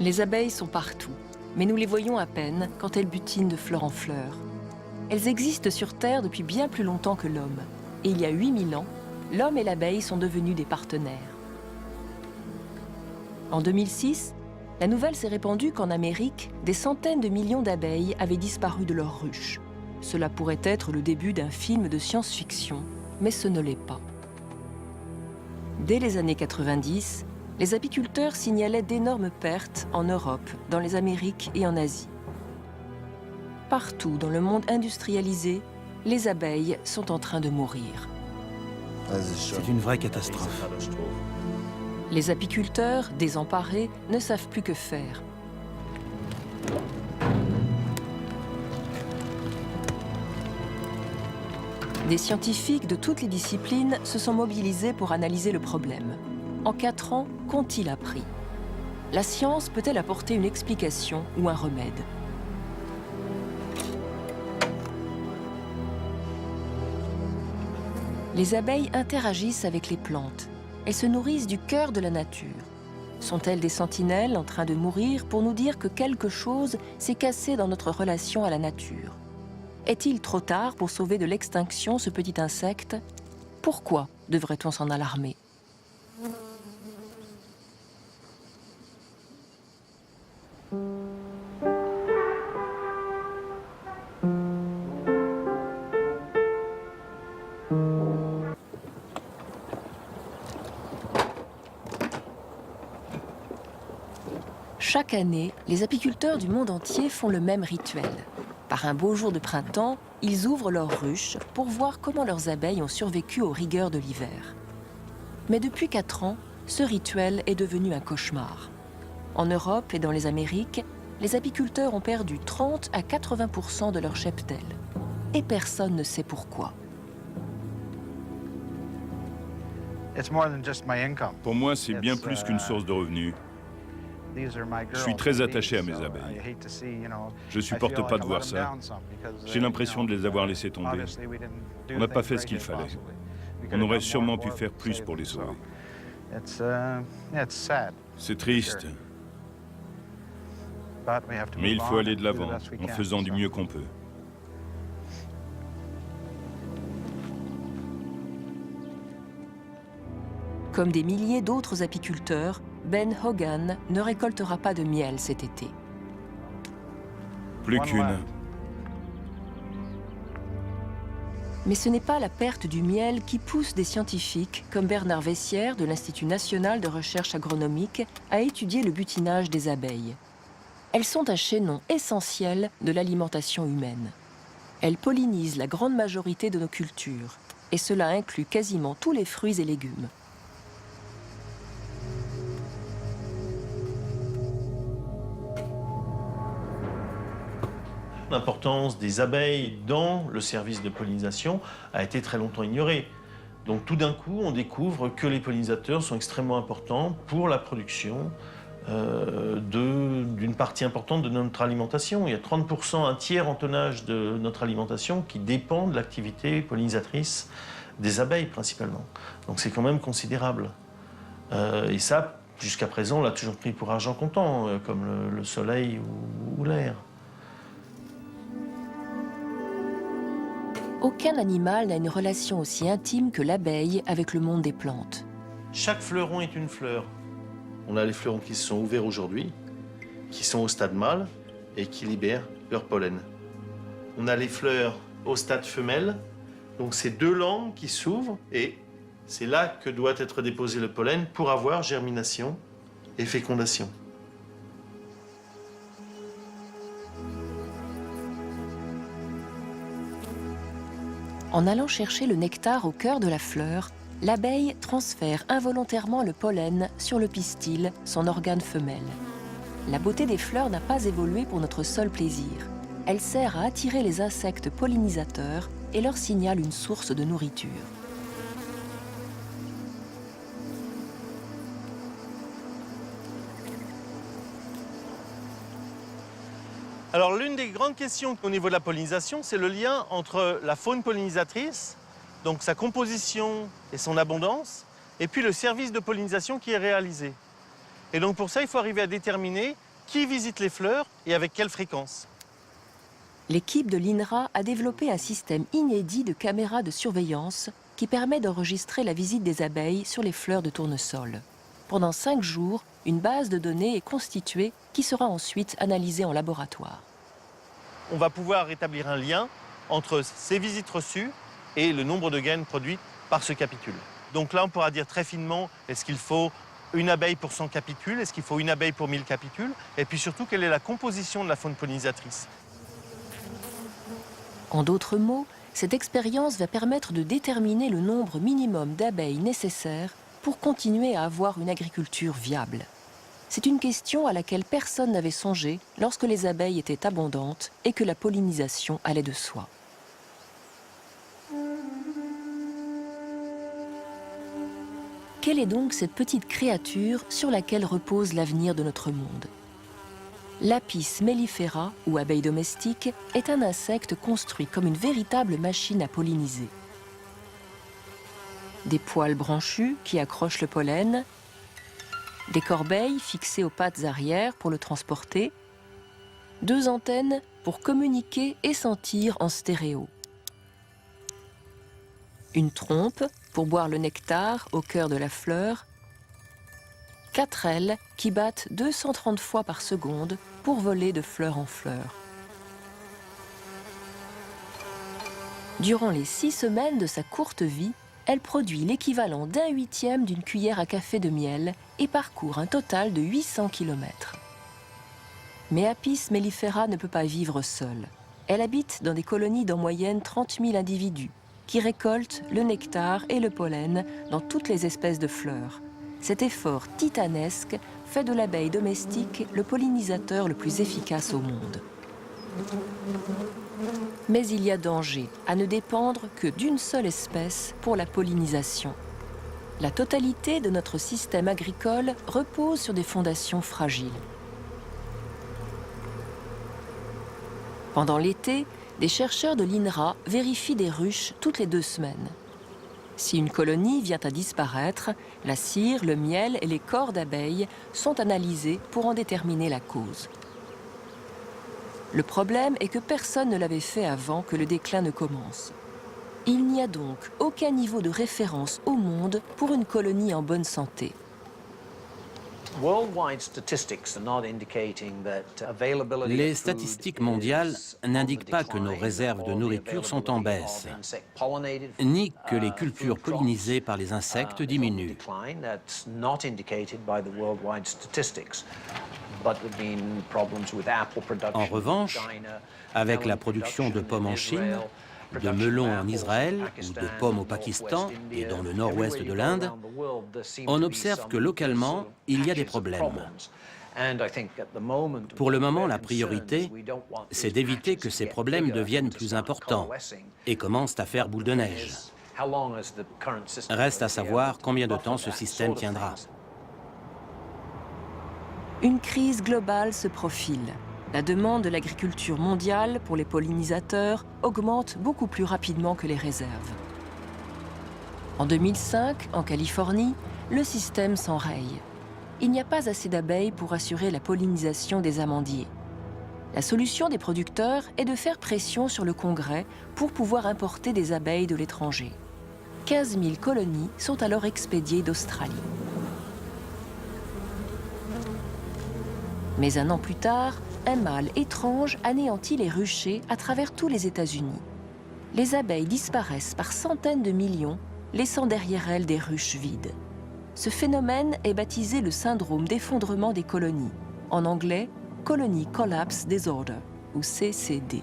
Les abeilles sont partout, mais nous les voyons à peine quand elles butinent de fleur en fleur. Elles existent sur Terre depuis bien plus longtemps que l'homme. Et il y a 8000 ans, l'homme et l'abeille sont devenus des partenaires. En 2006, la nouvelle s'est répandue qu'en Amérique, des centaines de millions d'abeilles avaient disparu de leurs ruches. Cela pourrait être le début d'un film de science-fiction, mais ce ne l'est pas. Dès les années 90, les apiculteurs signalaient d'énormes pertes en Europe, dans les Amériques et en Asie. Partout dans le monde industrialisé, les abeilles sont en train de mourir. C'est une vraie catastrophe. Les apiculteurs, désemparés, ne savent plus que faire. Des scientifiques de toutes les disciplines se sont mobilisés pour analyser le problème. En 4 ans, qu'ont-ils appris? La science peut-elle apporter une explication ou un remède? Les abeilles interagissent avec les plantes. Elles se nourrissent du cœur de la nature. Sont-elles des sentinelles en train de mourir pour nous dire que quelque chose s'est cassé dans notre relation à la nature? Est-il trop tard pour sauver de l'extinction ce petit insecte? Pourquoi devrait-on s'en alarmer? Chaque année, les apiculteurs du monde entier font le même rituel. Par un beau jour de printemps, ils ouvrent leurs ruches pour voir comment leurs abeilles ont survécu aux rigueurs de l'hiver. Mais depuis 4 ans, ce rituel est devenu un cauchemar. En Europe et dans les Amériques, les apiculteurs ont perdu 30 à 80% de leur cheptel. Et personne ne sait pourquoi. Pour moi, c'est bien plus qu'une source de revenus. Je suis très attaché à mes abeilles. Je ne supporte pas de voir ça. J'ai l'impression de les avoir laissées tomber. On n'a pas fait ce qu'il fallait. On aurait sûrement pu faire plus pour les sauver. C'est triste. Mais il faut aller de l'avant, en faisant du mieux qu'on peut. Comme des milliers d'autres apiculteurs, Ben Hogan ne récoltera pas de miel cet été. Plus qu'une. Mais ce n'est pas la perte du miel qui pousse des scientifiques comme Bernard Vessière de l'Institut national de recherche agronomique à étudier le butinage des abeilles. Elles sont un chaînon essentiel de l'alimentation humaine. Elles pollinisent la grande majorité de nos cultures, et cela inclut quasiment tous les fruits et légumes. L'importance des abeilles dans le service de pollinisation a été très longtemps ignorée. Donc tout d'un coup, on découvre que les pollinisateurs sont extrêmement importants pour la production d'une partie importante de notre alimentation. Il y a 30%, un tiers en tonnage de notre alimentation qui dépend de l'activité pollinisatrice des abeilles principalement. Donc c'est quand même considérable. Et ça, jusqu'à présent, on l'a toujours pris pour argent comptant, comme le soleil ou l'air. Aucun animal n'a une relation aussi intime que l'abeille avec le monde des plantes. Chaque fleuron est une fleur. On a les fleurons qui se sont ouverts aujourd'hui, qui sont au stade mâle et qui libèrent leur pollen. On a les fleurs au stade femelle, donc c'est 2 langues qui s'ouvrent et c'est là que doit être déposé le pollen pour avoir germination et fécondation. En allant chercher le nectar au cœur de la fleur, l'abeille transfère involontairement le pollen sur le pistil, son organe femelle. La beauté des fleurs n'a pas évolué pour notre seul plaisir. Elle sert à attirer les insectes pollinisateurs et leur signale une source de nourriture. Alors l'une des grandes questions au niveau de la pollinisation, c'est le lien entre la faune pollinisatrice, donc sa composition et son abondance, et puis le service de pollinisation qui est réalisé. Et donc pour ça, il faut arriver à déterminer qui visite les fleurs et avec quelle fréquence. L'équipe de l'INRA a développé un système inédit de caméras de surveillance qui permet d'enregistrer la visite des abeilles sur les fleurs de tournesol. Pendant 5 jours, une base de données est constituée qui sera ensuite analysée en laboratoire. On va pouvoir établir un lien entre ces visites reçues et le nombre de graines produites par ce capitule. Donc là, on pourra dire très finement, est-ce qu'il faut une abeille pour 100 capitules, est-ce qu'il faut une abeille pour 1000 capitules, et puis surtout, quelle est la composition de la faune pollinisatrice. En d'autres mots, cette expérience va permettre de déterminer le nombre minimum d'abeilles nécessaires pour continuer à avoir une agriculture viable. C'est une question à laquelle personne n'avait songé lorsque les abeilles étaient abondantes et que la pollinisation allait de soi. Quelle est donc cette petite créature sur laquelle repose l'avenir de notre monde? L'Apis mellifera, ou abeille domestique, est un insecte construit comme une véritable machine à polliniser. Des poils branchus qui accrochent le pollen, des corbeilles fixées aux pattes arrière pour le transporter, 2 antennes pour communiquer et sentir en stéréo, une trompe pour boire le nectar au cœur de la fleur, 4 ailes qui battent 230 fois par seconde pour voler de fleur en fleur. Durant les 6 semaines de sa courte vie, elle produit l'équivalent d'1/8 d'une cuillère à café de miel et parcourt un total de 800 km. Mais Apis mellifera ne peut pas vivre seule. Elle habite dans des colonies d'en moyenne 30 000 individus qui récoltent le nectar et le pollen dans toutes les espèces de fleurs. Cet effort titanesque fait de l'abeille domestique le pollinisateur le plus efficace au monde. Mais il y a danger à ne dépendre que d'une seule espèce pour la pollinisation. La totalité de notre système agricole repose sur des fondations fragiles. Pendant l'été, des chercheurs de l'INRA vérifient des ruches toutes les 2 semaines. Si une colonie vient à disparaître, la cire, le miel et les corps d'abeilles sont analysés pour en déterminer la cause. Le problème est que personne ne l'avait fait avant que le déclin ne commence. Il n'y a donc aucun niveau de référence au monde pour une colonie en bonne santé. Les statistiques mondiales n'indiquent pas que nos réserves de nourriture sont en baisse, ni que les cultures pollinisées par les insectes diminuent. En revanche, avec la production de pommes en Chine, de melons en Israël ou de pommes au Pakistan et dans le nord-ouest de l'Inde, on observe que localement, il y a des problèmes. Pour le moment, la priorité, c'est d'éviter que ces problèmes deviennent plus importants et commencent à faire boule de neige. Reste à savoir combien de temps ce système tiendra. Une crise globale se profile. La demande de l'agriculture mondiale pour les pollinisateurs augmente beaucoup plus rapidement que les réserves. En 2005, en Californie, le système s'enraye. Il n'y a pas assez d'abeilles pour assurer la pollinisation des amandiers. La solution des producteurs est de faire pression sur le Congrès pour pouvoir importer des abeilles de l'étranger. 15 000 colonies sont alors expédiées d'Australie. Mais 1 an plus tard, un mâle étrange anéantit les ruchers à travers tous les États-Unis. Les abeilles disparaissent par centaines de millions, laissant derrière elles des ruches vides. Ce phénomène est baptisé le syndrome d'effondrement des colonies, en anglais Colony Collapse Disorder, ou CCD.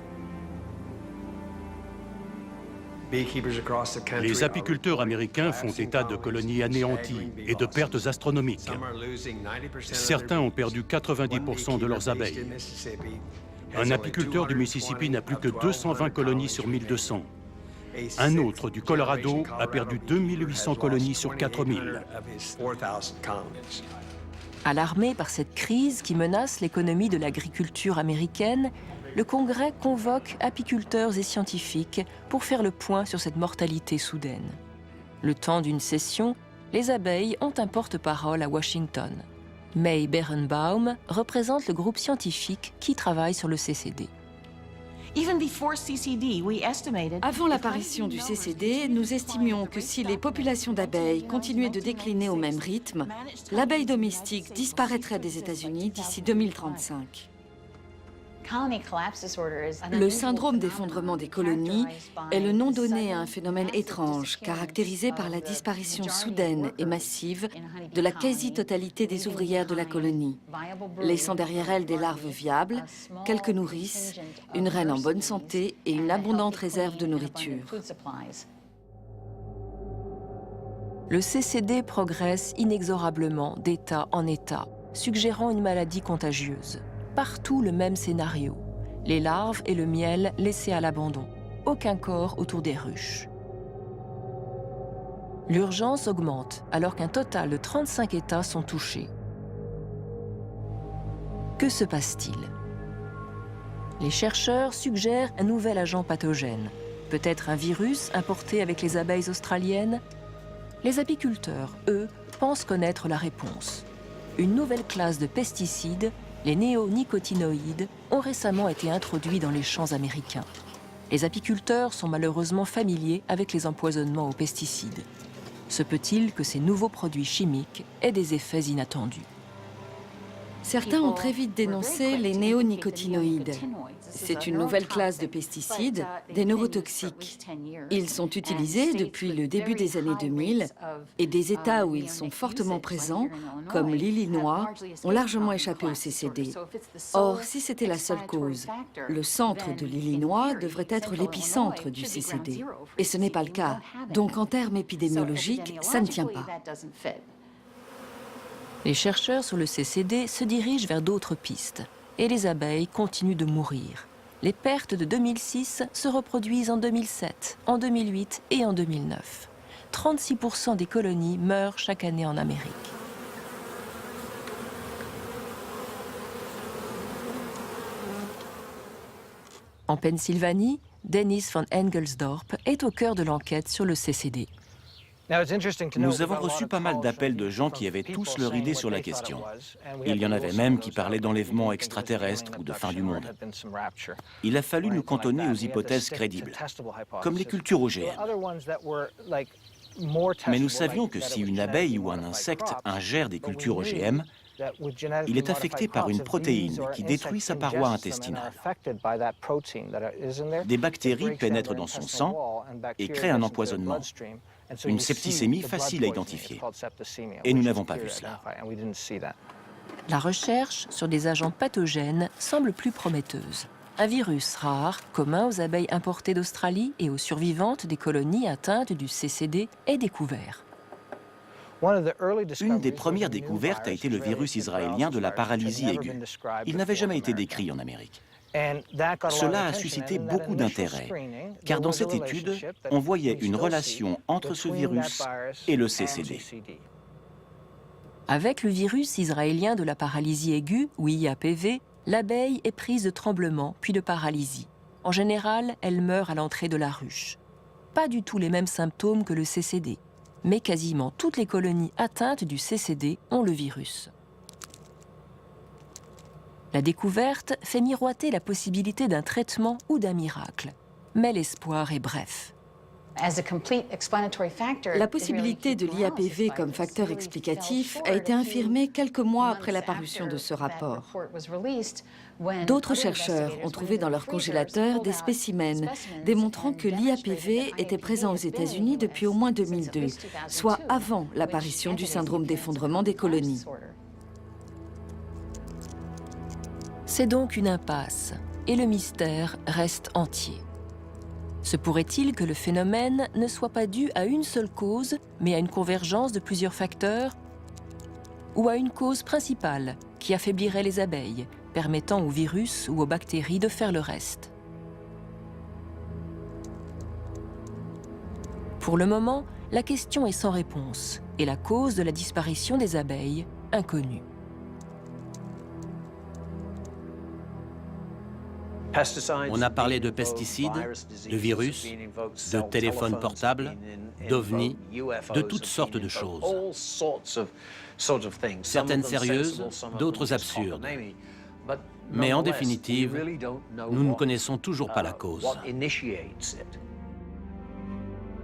Les apiculteurs américains font état de colonies anéanties et de pertes astronomiques. Certains ont perdu 90% de leurs abeilles. Un apiculteur du Mississippi n'a plus que 220 colonies sur 1200. Un autre du Colorado a perdu 2800 colonies sur 4000. Alarmé par cette crise qui menace l'économie de l'agriculture américaine, le Congrès convoque apiculteurs et scientifiques pour faire le point sur cette mortalité soudaine. Le temps d'une session, les abeilles ont un porte-parole à Washington. May Berenbaum représente le groupe scientifique qui travaille sur le CCD. Avant l'apparition du CCD, nous estimions que si les populations d'abeilles continuaient de décliner au même rythme, l'abeille domestique disparaîtrait des États-Unis d'ici 2035. Le syndrome d'effondrement des colonies est le nom donné à un phénomène étrange caractérisé par la disparition soudaine et massive de la quasi-totalité des ouvrières de la colonie, laissant derrière elles des larves viables, quelques nourrices, une reine en bonne santé et une abondante réserve de nourriture. Le CCD progresse inexorablement d'État en État, suggérant une maladie contagieuse. Partout le même scénario. Les larves et le miel laissés à l'abandon. Aucun corps autour des ruches. L'urgence augmente alors qu'un total de 35 États sont touchés. Que se passe-t-il? Les chercheurs suggèrent un nouvel agent pathogène. Peut-être un virus importé avec les abeilles australiennes? Les apiculteurs, eux, pensent connaître la réponse. Une nouvelle classe de pesticides, les néonicotinoïdes, ont récemment été introduits dans les champs américains. Les apiculteurs sont malheureusement familiers avec les empoisonnements aux pesticides. Se peut-il que ces nouveaux produits chimiques aient des effets inattendus? Certains ont très vite dénoncé les néonicotinoïdes. C'est une nouvelle classe de pesticides, des neurotoxiques. Ils sont utilisés depuis le début des années 2000 et des États où ils sont fortement présents, comme l'Illinois, ont largement échappé au CCD. Or, si c'était la seule cause, le centre de l'Illinois devrait être l'épicentre du CCD. Et ce n'est pas le cas. Donc, en termes épidémiologiques, ça ne tient pas. Les chercheurs sur le CCD se dirigent vers d'autres pistes. Et les abeilles continuent de mourir. Les pertes de 2006 se reproduisent en 2007, en 2008 et en 2009. 36% des colonies meurent chaque année en Amérique. En Pennsylvanie, Dennis von Engelsdorp est au cœur de l'enquête sur le CCD. Nous avons reçu pas mal d'appels de gens qui avaient tous leur idée sur la question. Il y en avait même qui parlaient d'enlèvement extraterrestre ou de fin du monde. Il a fallu nous cantonner aux hypothèses crédibles, comme les cultures OGM. Mais nous savions que si une abeille ou un insecte ingère des cultures OGM, il est affecté par une protéine qui détruit sa paroi intestinale. Des bactéries pénètrent dans son sang et créent un empoisonnement. Une septicémie facile à identifier. Et nous n'avons pas vu cela. La recherche sur des agents pathogènes semble plus prometteuse. Un virus rare, commun aux abeilles importées d'Australie et aux survivantes des colonies atteintes du CCD, est découvert. Une des premières découvertes a été le virus israélien de la paralysie aiguë. Il n'avait jamais été décrit en Amérique. Cela a suscité beaucoup d'intérêt, car dans cette étude, on voyait une relation entre ce virus et le CCD. Avec le virus israélien de la paralysie aiguë, ou IAPV, l'abeille est prise de tremblements puis de paralysie. En général, elle meurt à l'entrée de la ruche. Pas du tout les mêmes symptômes que le CCD, mais quasiment toutes les colonies atteintes du CCD ont le virus. La découverte fait miroiter la possibilité d'un traitement ou d'un miracle. Mais l'espoir est bref. La possibilité de l'IAPV comme facteur explicatif a été infirmée quelques mois après la parution de ce rapport. D'autres chercheurs ont trouvé dans leur congélateur des spécimens démontrant que l'IAPV était présent aux États-Unis depuis au moins 2002, soit avant l'apparition du syndrome d'effondrement des colonies. C'est donc une impasse, et le mystère reste entier. Se pourrait-il que le phénomène ne soit pas dû à une seule cause, mais à une convergence de plusieurs facteurs? Ou à une cause principale, qui affaiblirait les abeilles, permettant aux virus ou aux bactéries de faire le reste? Pour le moment, la question est sans réponse, et la cause de la disparition des abeilles, inconnue. On a parlé de pesticides, de virus, de téléphones portables, d'ovnis, de toutes sortes de choses. Certaines sérieuses, d'autres absurdes. Mais en définitive, nous ne connaissons toujours pas la cause.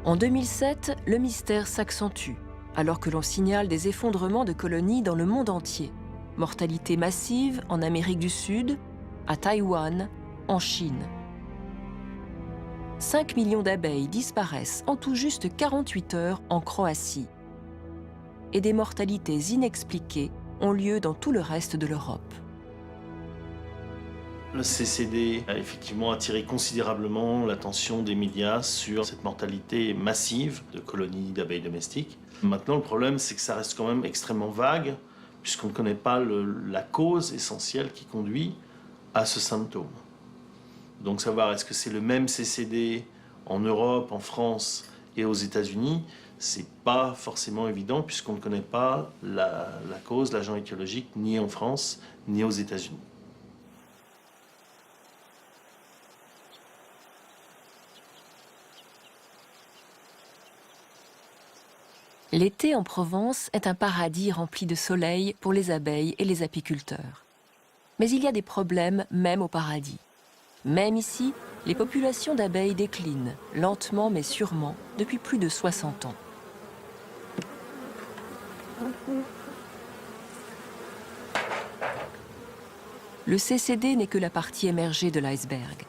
En 2007, le mystère s'accentue, alors que l'on signale des effondrements de colonies dans le monde entier. Mortalité massive en Amérique du Sud, à Taïwan, en Chine. 5 millions d'abeilles disparaissent en tout juste 48 heures en Croatie. Et des mortalités inexpliquées ont lieu dans tout le reste de l'Europe. Le CCD a effectivement attiré considérablement l'attention des médias sur cette mortalité massive de colonies d'abeilles domestiques. Maintenant, le problème, c'est que ça reste quand même extrêmement vague, puisqu'on ne connaît pas la cause essentielle qui conduit à ce symptôme. Donc savoir est-ce que c'est le même CCD en Europe, en France et aux États-Unis, c'est pas forcément évident puisqu'on ne connaît pas la cause, l'agent étiologique, ni en France, ni aux États-Unis. L'été en Provence est un paradis rempli de soleil pour les abeilles et les apiculteurs. Mais il y a des problèmes même au paradis. Même ici, les populations d'abeilles déclinent, lentement mais sûrement, depuis plus de 60 ans. Le CCD n'est que la partie émergée de l'iceberg.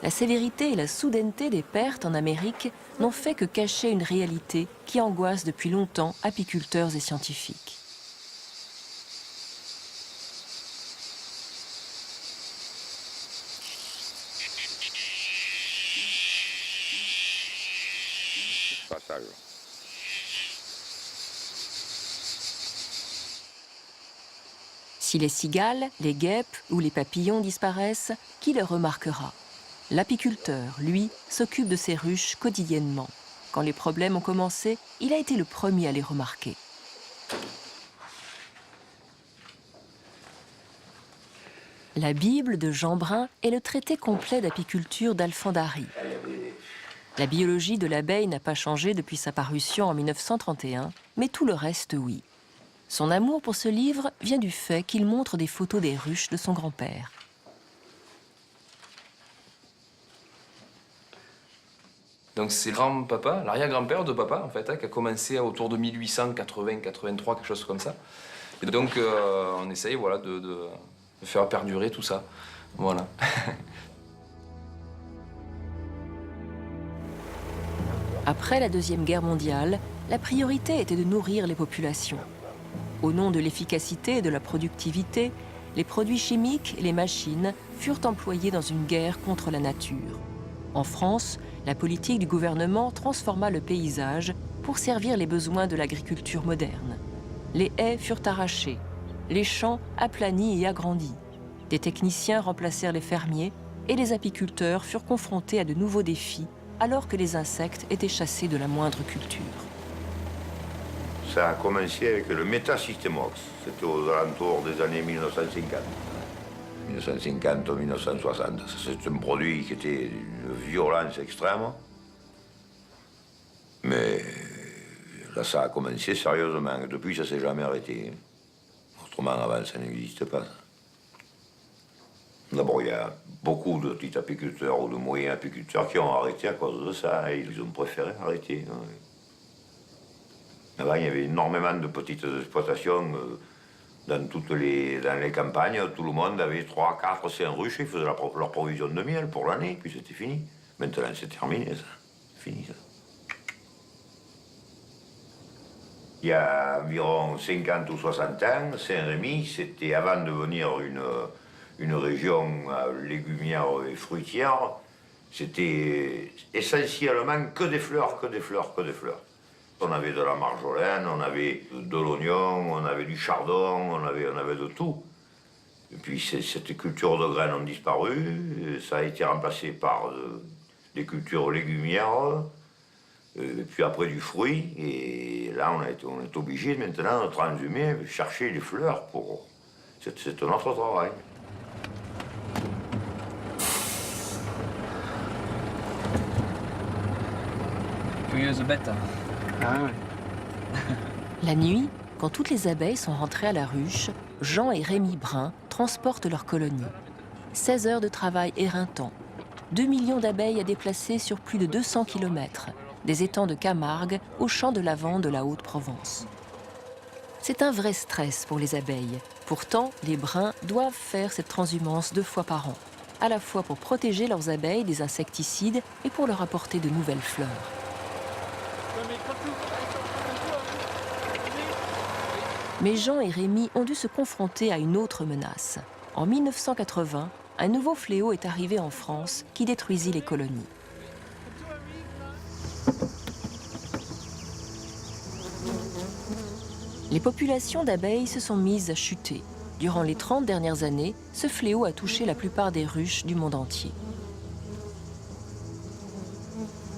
La sévérité et la soudaineté des pertes en Amérique n'ont fait que cacher une réalité qui angoisse depuis longtemps apiculteurs et scientifiques. Si les cigales, les guêpes ou les papillons disparaissent, qui les remarquera ? L'apiculteur, lui, s'occupe de ses ruches quotidiennement. Quand les problèmes ont commencé, il a été le premier à les remarquer. La Bible de Jean Brun est le traité complet d'apiculture d'Alfandari. La biologie de l'abeille n'a pas changé depuis sa parution en 1931, mais tout le reste, oui. Son amour pour ce livre vient du fait qu'il montre des photos des ruches de son grand-père. Donc c'est grand-papa, l'arrière-grand-père de papa, en fait, qui a commencé autour de 1880-83, quelque chose comme ça. Et donc on essaye voilà, de faire perdurer tout ça. Voilà. Après la Deuxième Guerre mondiale, la priorité était de nourrir les populations. Au nom de l'efficacité et de la productivité, les produits chimiques et les machines furent employés dans une guerre contre la nature. En France, la politique du gouvernement transforma le paysage pour servir les besoins de l'agriculture moderne. Les haies furent arrachées, les champs aplanis et agrandis. Des techniciens remplacèrent les fermiers et les apiculteurs furent confrontés à de nouveaux défis alors que les insectes étaient chassés de la moindre culture. Ça a commencé avec le Metasystemox. C'était aux alentours des années 1950. 1950-1960. C'est un produit qui était d'une violence extrême. Mais là, ça a commencé sérieusement. Depuis, ça ne s'est jamais arrêté. Autrement, avant, ça n'existe pas. D'abord, il y a beaucoup de petits apiculteurs ou de moyens apiculteurs qui ont arrêté à cause de ça. Et ils ont préféré arrêter. Avant, il y avait énormément de petites exploitations dans les campagnes. Tout le monde avait 3, 4, 5 ruches. Ils faisaient leur provision de miel pour l'année, puis c'était fini. Maintenant, c'est terminé, ça. C'est fini, ça. Il y a environ 50 ou 60 ans, Saint-Rémy, c'était avant de devenir une région légumière et fruitière, c'était essentiellement que des fleurs, que des fleurs, que des fleurs. On avait de la marjolaine, on avait de l'oignon, on avait du chardon, on avait de tout. Et puis cette culture de graines ont disparu, ça a été remplacé par des cultures légumières, et puis après du fruit, et là on est obligé maintenant de transhumer, chercher les fleurs pour... C'est notre travail. La nuit, quand toutes les abeilles sont rentrées à la ruche, Jean et Rémy Brun transportent leur colonie. 16 heures de travail éreintant. 2 millions d'abeilles à déplacer sur plus de 200 km, des étangs de Camargue aux champs de lavande de la Haute-Provence. C'est un vrai stress pour les abeilles. Pourtant, les Bruns doivent faire cette transhumance 2 fois par an, à la fois pour protéger leurs abeilles des insecticides et pour leur apporter de nouvelles fleurs. Mais Jean et Rémy ont dû se confronter à une autre menace. En 1980, un nouveau fléau est arrivé en France qui détruisit les colonies. Les populations d'abeilles se sont mises à chuter. Durant les 30 dernières années, ce fléau a touché la plupart des ruches du monde entier.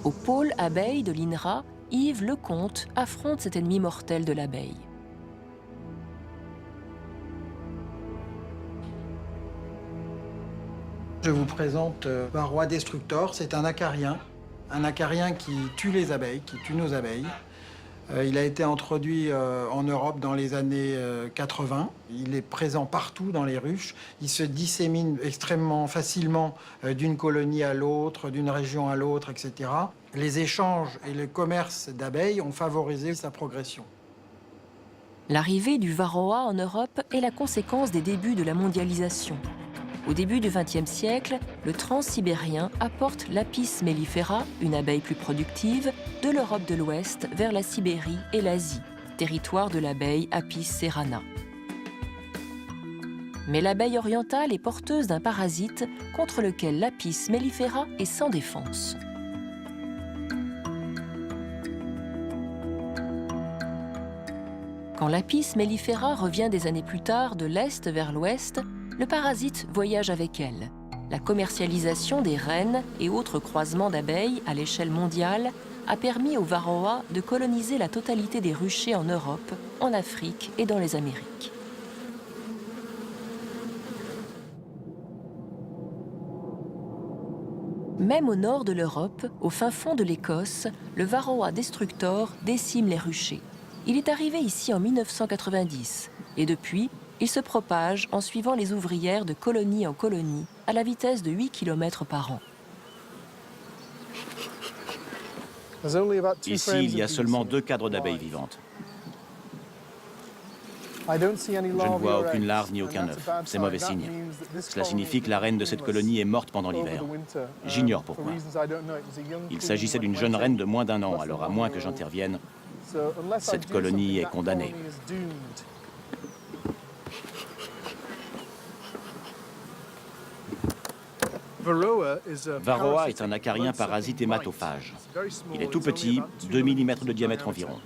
Au pôle abeille de l'INRA, Yves Lecomte affronte cet ennemi mortel de l'abeille. Je vous présente Varroa destructor. C'est un acarien qui tue les abeilles, qui tue nos abeilles. Il a été introduit en Europe dans les années 80. Il est présent partout dans les ruches. Il se dissémine extrêmement facilement d'une colonie à l'autre, d'une région à l'autre, etc. Les échanges et le commerce d'abeilles ont favorisé sa progression. L'arrivée du varroa en Europe est la conséquence des débuts de la mondialisation. Au début du XXe siècle, le transsibérien apporte l'Apis mellifera, une abeille plus productive, de l'Europe de l'Ouest vers la Sibérie et l'Asie, territoire de l'abeille Apis cerana. Mais l'abeille orientale est porteuse d'un parasite contre lequel l'Apis mellifera est sans défense. Quand l'Apis mellifera revient des années plus tard de l'Est vers l'Ouest, le parasite voyage avec elle. La commercialisation des reines et autres croisements d'abeilles à l'échelle mondiale a permis aux varroas de coloniser la totalité des ruchers en Europe, en Afrique et dans les Amériques. Même au nord de l'Europe, au fin fond de l'Écosse, le varroa destructor décime les ruchers. Il est arrivé ici en 1990 et depuis, il se propage en suivant les ouvrières de colonie en colonie à la vitesse de 8 km par an. Ici, il y a seulement 2 cadres d'abeilles vivantes. Je ne vois aucune larve ni aucun œuf. C'est mauvais signe. Cela signifie que la reine de cette colonie est morte pendant l'hiver. J'ignore pourquoi. Il s'agissait d'une jeune reine de moins d'1 an, alors à moins que j'intervienne, cette colonie est condamnée. Varroa est un acarien parasite hématophage. Il est tout petit, 2 mm de diamètre environ.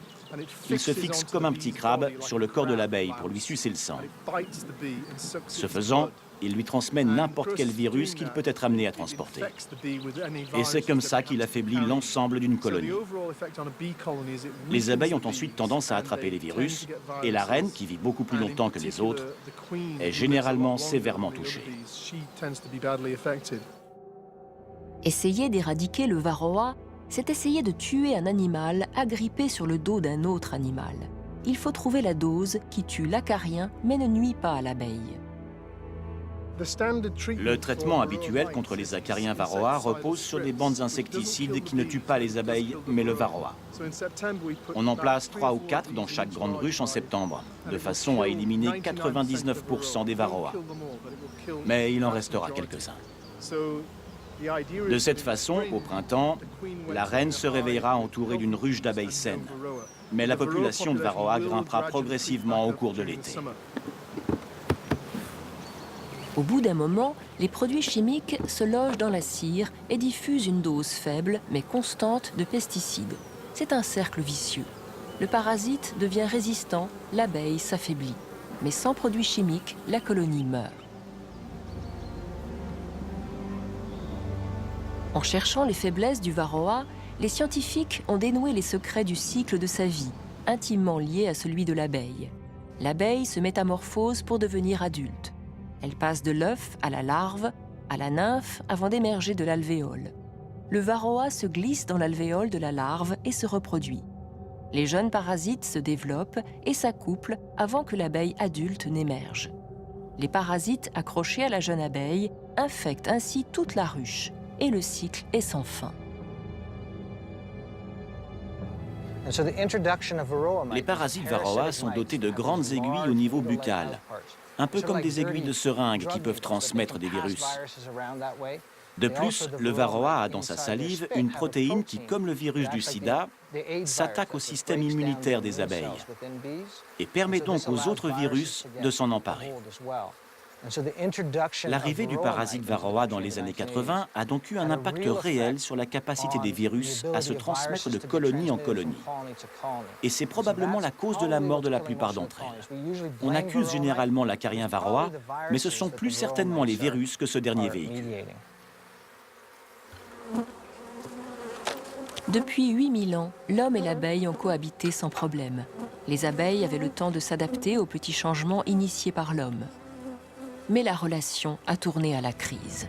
Il se fixe comme un petit crabe sur le corps de l'abeille pour lui sucer le sang. Ce faisant, il lui transmet n'importe quel virus qu'il peut être amené à transporter. Et c'est comme ça qu'il affaiblit l'ensemble d'une colonie. Les abeilles ont ensuite tendance à attraper les virus, et la reine, qui vit beaucoup plus longtemps que les autres, est généralement sévèrement touchée. Essayer d'éradiquer le varroa, c'est essayer de tuer un animal agrippé sur le dos d'un autre animal. Il faut trouver la dose qui tue l'acarien mais ne nuit pas à l'abeille. Le traitement habituel contre les acariens varroa repose sur des bandes insecticides qui ne tuent pas les abeilles, mais le varroa. On en place 3 ou 4 dans chaque grande ruche en septembre, de façon à éliminer 99% des varroas. Mais il en restera quelques-uns. De cette façon, au printemps, la reine se réveillera entourée d'une ruche d'abeilles saines. Mais la population de varroa grimpera progressivement au cours de l'été. Au bout d'un moment, les produits chimiques se logent dans la cire et diffusent une dose faible mais constante de pesticides. C'est un cercle vicieux. Le parasite devient résistant, l'abeille s'affaiblit. Mais sans produits chimiques, la colonie meurt. En cherchant les faiblesses du varroa, les scientifiques ont dénoué les secrets du cycle de sa vie, intimement lié à celui de l'abeille. L'abeille se métamorphose pour devenir adulte. Elle passe de l'œuf à la larve, à la nymphe, avant d'émerger de l'alvéole. le varroa se glisse dans l'alvéole de la larve et se reproduit. Les jeunes parasites se développent et s'accouplent avant que l'abeille adulte n'émerge. Les parasites accrochés à la jeune abeille infectent ainsi toute la ruche et le cycle est sans fin. Les parasites varroa sont dotés de grandes aiguilles au niveau buccal, un peu comme des aiguilles de seringue qui peuvent transmettre des virus. De plus, le varroa a dans sa salive une protéine qui, comme le virus du sida, s'attaque au système immunitaire des abeilles et permet donc aux autres virus de s'en emparer. L'arrivée du parasite varroa dans les années 80 a donc eu un impact réel sur la capacité des virus à se transmettre de colonie en colonie. Et c'est probablement la cause de la mort de la plupart d'entre elles. On accuse généralement l'acarien varroa, mais ce sont plus certainement les virus que ce dernier véhicule. Depuis 8000 ans, l'homme et l'abeille ont cohabité sans problème. Les abeilles avaient le temps de s'adapter aux petits changements initiés par l'homme. Mais la relation a tourné à la crise.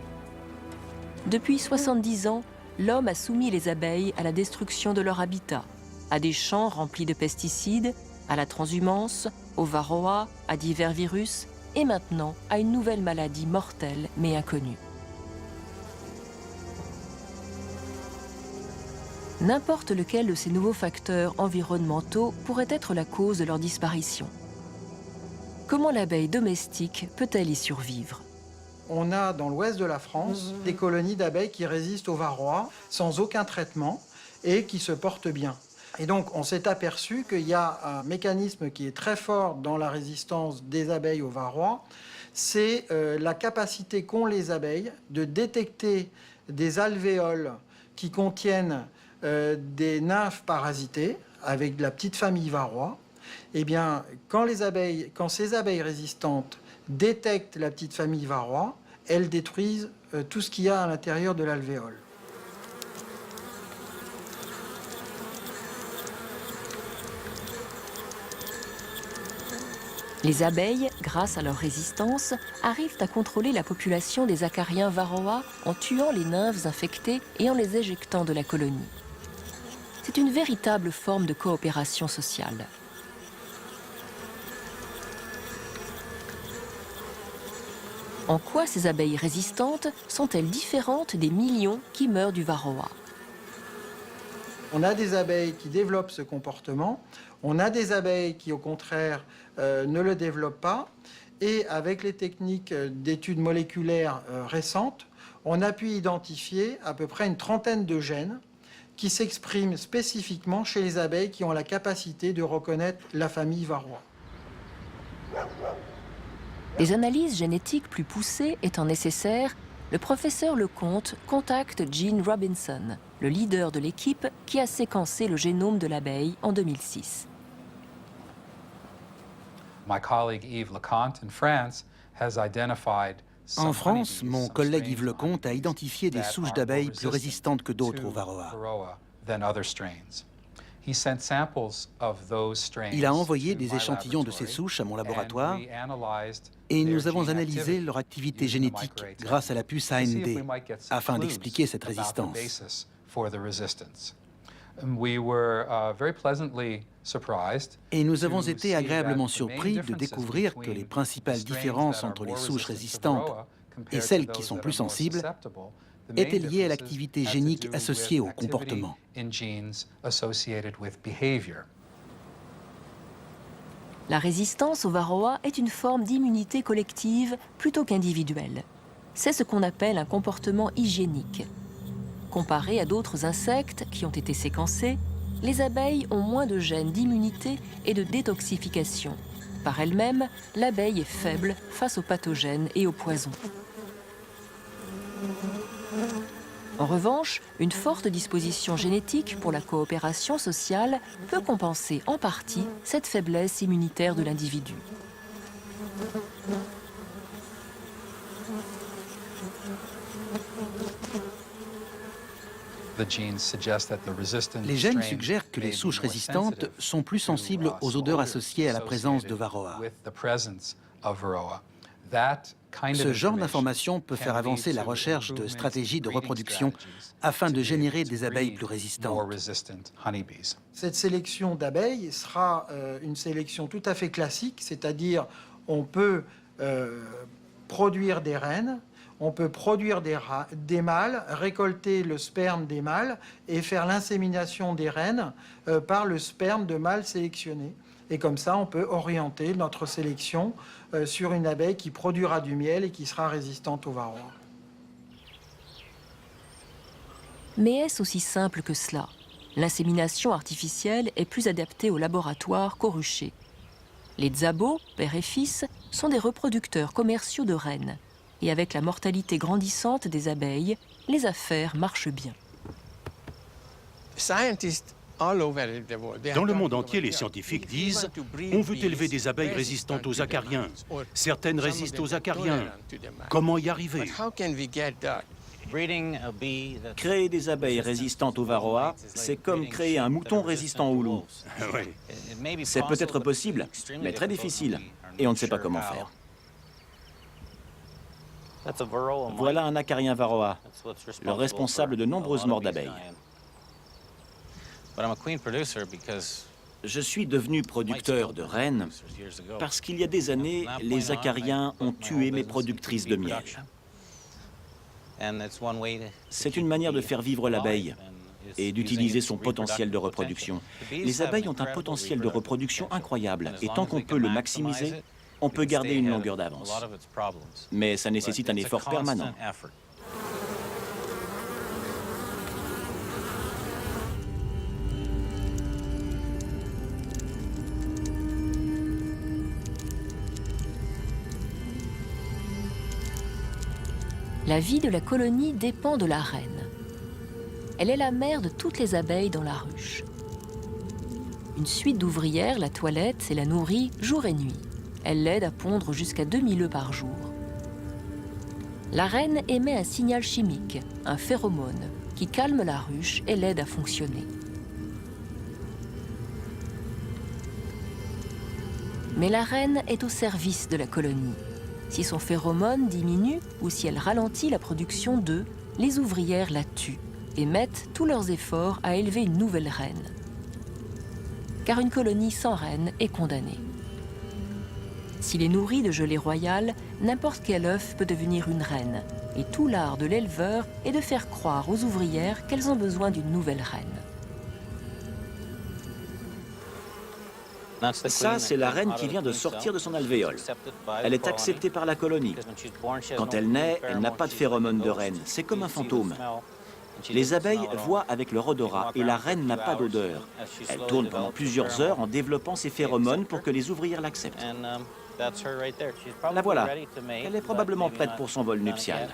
Depuis 70 ans, l'homme a soumis les abeilles à la destruction de leur habitat, à des champs remplis de pesticides, à la transhumance, au varroa, à divers virus et maintenant à une nouvelle maladie mortelle mais inconnue. N'importe lequel de ces nouveaux facteurs environnementaux pourrait être la cause de leur disparition. Comment l'abeille domestique peut-elle y survivre? On a dans l'ouest de la France des colonies d'abeilles qui résistent au varroa sans aucun traitement et qui se portent bien. Et donc on s'est aperçu qu'il y a un mécanisme qui est très fort dans la résistance des abeilles au varroa, c'est la capacité qu'ont les abeilles de détecter des alvéoles qui contiennent des nymphes parasitées avec de la petite famille varroa. Eh bien, quand ces abeilles résistantes détectent la petite famille varroa, elles détruisent tout ce qu'il y a à l'intérieur de l'alvéole. Les abeilles, grâce à leur résistance, arrivent à contrôler la population des acariens varroa en tuant les nymphes infectées et en les éjectant de la colonie. C'est une véritable forme de coopération sociale. En quoi ces abeilles résistantes sont-elles différentes des millions qui meurent du varroa? On a des abeilles qui développent ce comportement, on a des abeilles qui, au contraire, ne le développent pas. Et avec les techniques d'études moléculaires récentes, on a pu identifier à peu près une trentaine de gènes qui s'expriment spécifiquement chez les abeilles qui ont la capacité de reconnaître la famille varroa. Des analyses génétiques plus poussées étant nécessaires, le professeur Lecomte contacte Gene Robinson, le leader de l'équipe qui a séquencé le génome de l'abeille en 2006. En France, mon collègue Yves Lecomte a identifié des souches d'abeilles plus résistantes que d'autres au varroa. Il a envoyé des échantillons de ces souches à mon laboratoire et nous avons analysé leur activité génétique grâce à la puce AND afin d'expliquer cette résistance. Et nous avons été agréablement surpris de découvrir que les principales différences entre les souches résistantes et celles qui sont plus sensibles étaient liées à l'activité génique associée au comportement. La résistance au varroa est une forme d'immunité collective plutôt qu'individuelle. C'est ce qu'on appelle un comportement hygiénique. Comparé à d'autres insectes qui ont été séquencés, les abeilles ont moins de gènes d'immunité et de détoxification. Par elles-mêmes, l'abeille est faible face aux pathogènes et aux poisons. En revanche, une forte disposition génétique pour la coopération sociale peut compenser en partie cette faiblesse immunitaire de l'individu. Les gènes suggèrent que les souches résistantes sont plus sensibles aux odeurs associées à la présence de varroa. Ce genre d'information peut faire avancer la recherche de stratégies de reproduction afin de générer des abeilles plus résistantes. Cette sélection d'abeilles sera une sélection tout à fait classique, c'est-à-dire on peut produire des reines, on peut produire des mâles, récolter le sperme des mâles et faire l'insémination des reines par le sperme de mâles sélectionnés. Et comme ça, on peut orienter notre sélection sur une abeille qui produira du miel et qui sera résistante au varroa. Mais est-ce aussi simple que cela? L'insémination artificielle est plus adaptée au laboratoire qu'au rucher. Les dzabos, père et fils, sont des reproducteurs commerciaux de reines. Et avec la mortalité grandissante des abeilles, les affaires marchent bien. Dans le monde entier, les scientifiques disent « On veut élever des abeilles résistantes aux acariens. Certaines résistent aux acariens. Comment y arriver ?» Créer des abeilles résistantes au varroa, c'est comme créer un mouton résistant au loup. C'est peut-être possible, mais très difficile, et on ne sait pas comment faire. Voilà un acarien varroa, le responsable de nombreuses morts d'abeilles. Je suis devenu producteur de reines parce qu'il y a des années, les acariens ont tué mes productrices de miel. C'est une manière de faire vivre l'abeille et d'utiliser son potentiel de reproduction. Les abeilles ont un potentiel de reproduction incroyable et tant qu'on peut le maximiser, on peut garder une longueur d'avance. Mais ça nécessite un effort permanent. La vie de la colonie dépend de la reine. Elle est la mère de toutes les abeilles dans la ruche. Une suite d'ouvrières la toilette et la nourrit jour et nuit. Elle l'aide à pondre jusqu'à 2000 œufs par jour. La reine émet un signal chimique, un phéromone, qui calme la ruche et l'aide à fonctionner. Mais la reine est au service de la colonie. Si son phéromone diminue ou si elle ralentit la production d'œufs, les ouvrières la tuent et mettent tous leurs efforts à élever une nouvelle reine. Car une colonie sans reine est condamnée. S'il est nourri de gelée royale, n'importe quel œuf peut devenir une reine. Et tout l'art de l'éleveur est de faire croire aux ouvrières qu'elles ont besoin d'une nouvelle reine. Ça, c'est la reine qui vient de sortir de son alvéole. Elle est acceptée par la colonie. Quand elle naît, elle n'a pas de phéromone de reine. C'est comme un fantôme. Les abeilles voient avec leur odorat et la reine n'a pas d'odeur. Elle tourne pendant plusieurs heures en développant ses phéromones pour que les ouvrières l'acceptent. La voilà. Elle est probablement prête pour son vol nuptial.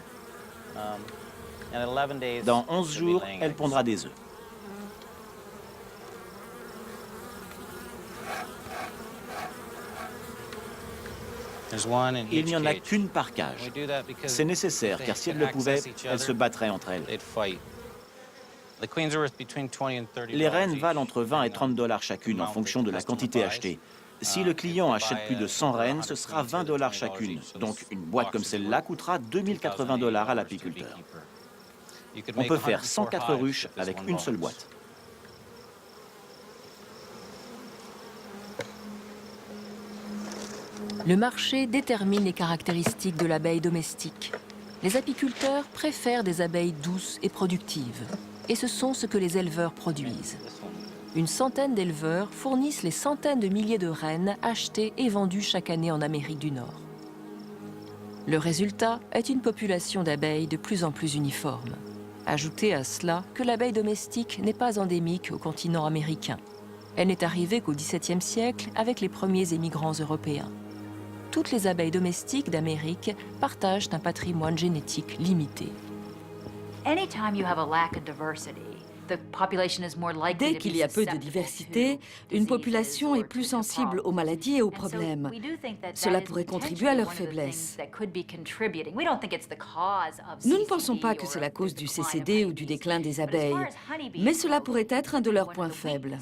Dans 11 jours, elle pondra des œufs. Il n'y en a qu'une par cage. C'est nécessaire, car si elles le pouvaient, elles se battraient entre elles. Les reines valent entre 20 et 30 $ chacune en fonction de la quantité achetée. Si le client achète plus de 100 reines, ce sera 20 $ chacune. Donc une boîte comme celle-là coûtera 2080 $ à l'apiculteur. On peut faire 104 ruches avec une seule boîte. Le marché détermine les caractéristiques de l'abeille domestique. Les apiculteurs préfèrent des abeilles douces et productives. Et ce sont ce que les éleveurs produisent. Une centaine d'éleveurs fournissent les centaines de milliers de reines achetées et vendues chaque année en Amérique du Nord. Le résultat est une population d'abeilles de plus en plus uniforme. Ajoutez à cela que l'abeille domestique n'est pas endémique au continent américain. Elle n'est arrivée qu'au XVIIe siècle avec les premiers émigrants européens. Toutes les abeilles domestiques d'Amérique partagent un patrimoine génétique limité. Dès qu'il y a peu de diversité, une population est plus sensible aux maladies et aux problèmes. Cela pourrait contribuer à leur faiblesse. Nous ne pensons pas que c'est la cause du CCD ou du déclin des abeilles, mais cela pourrait être un de leurs points faibles.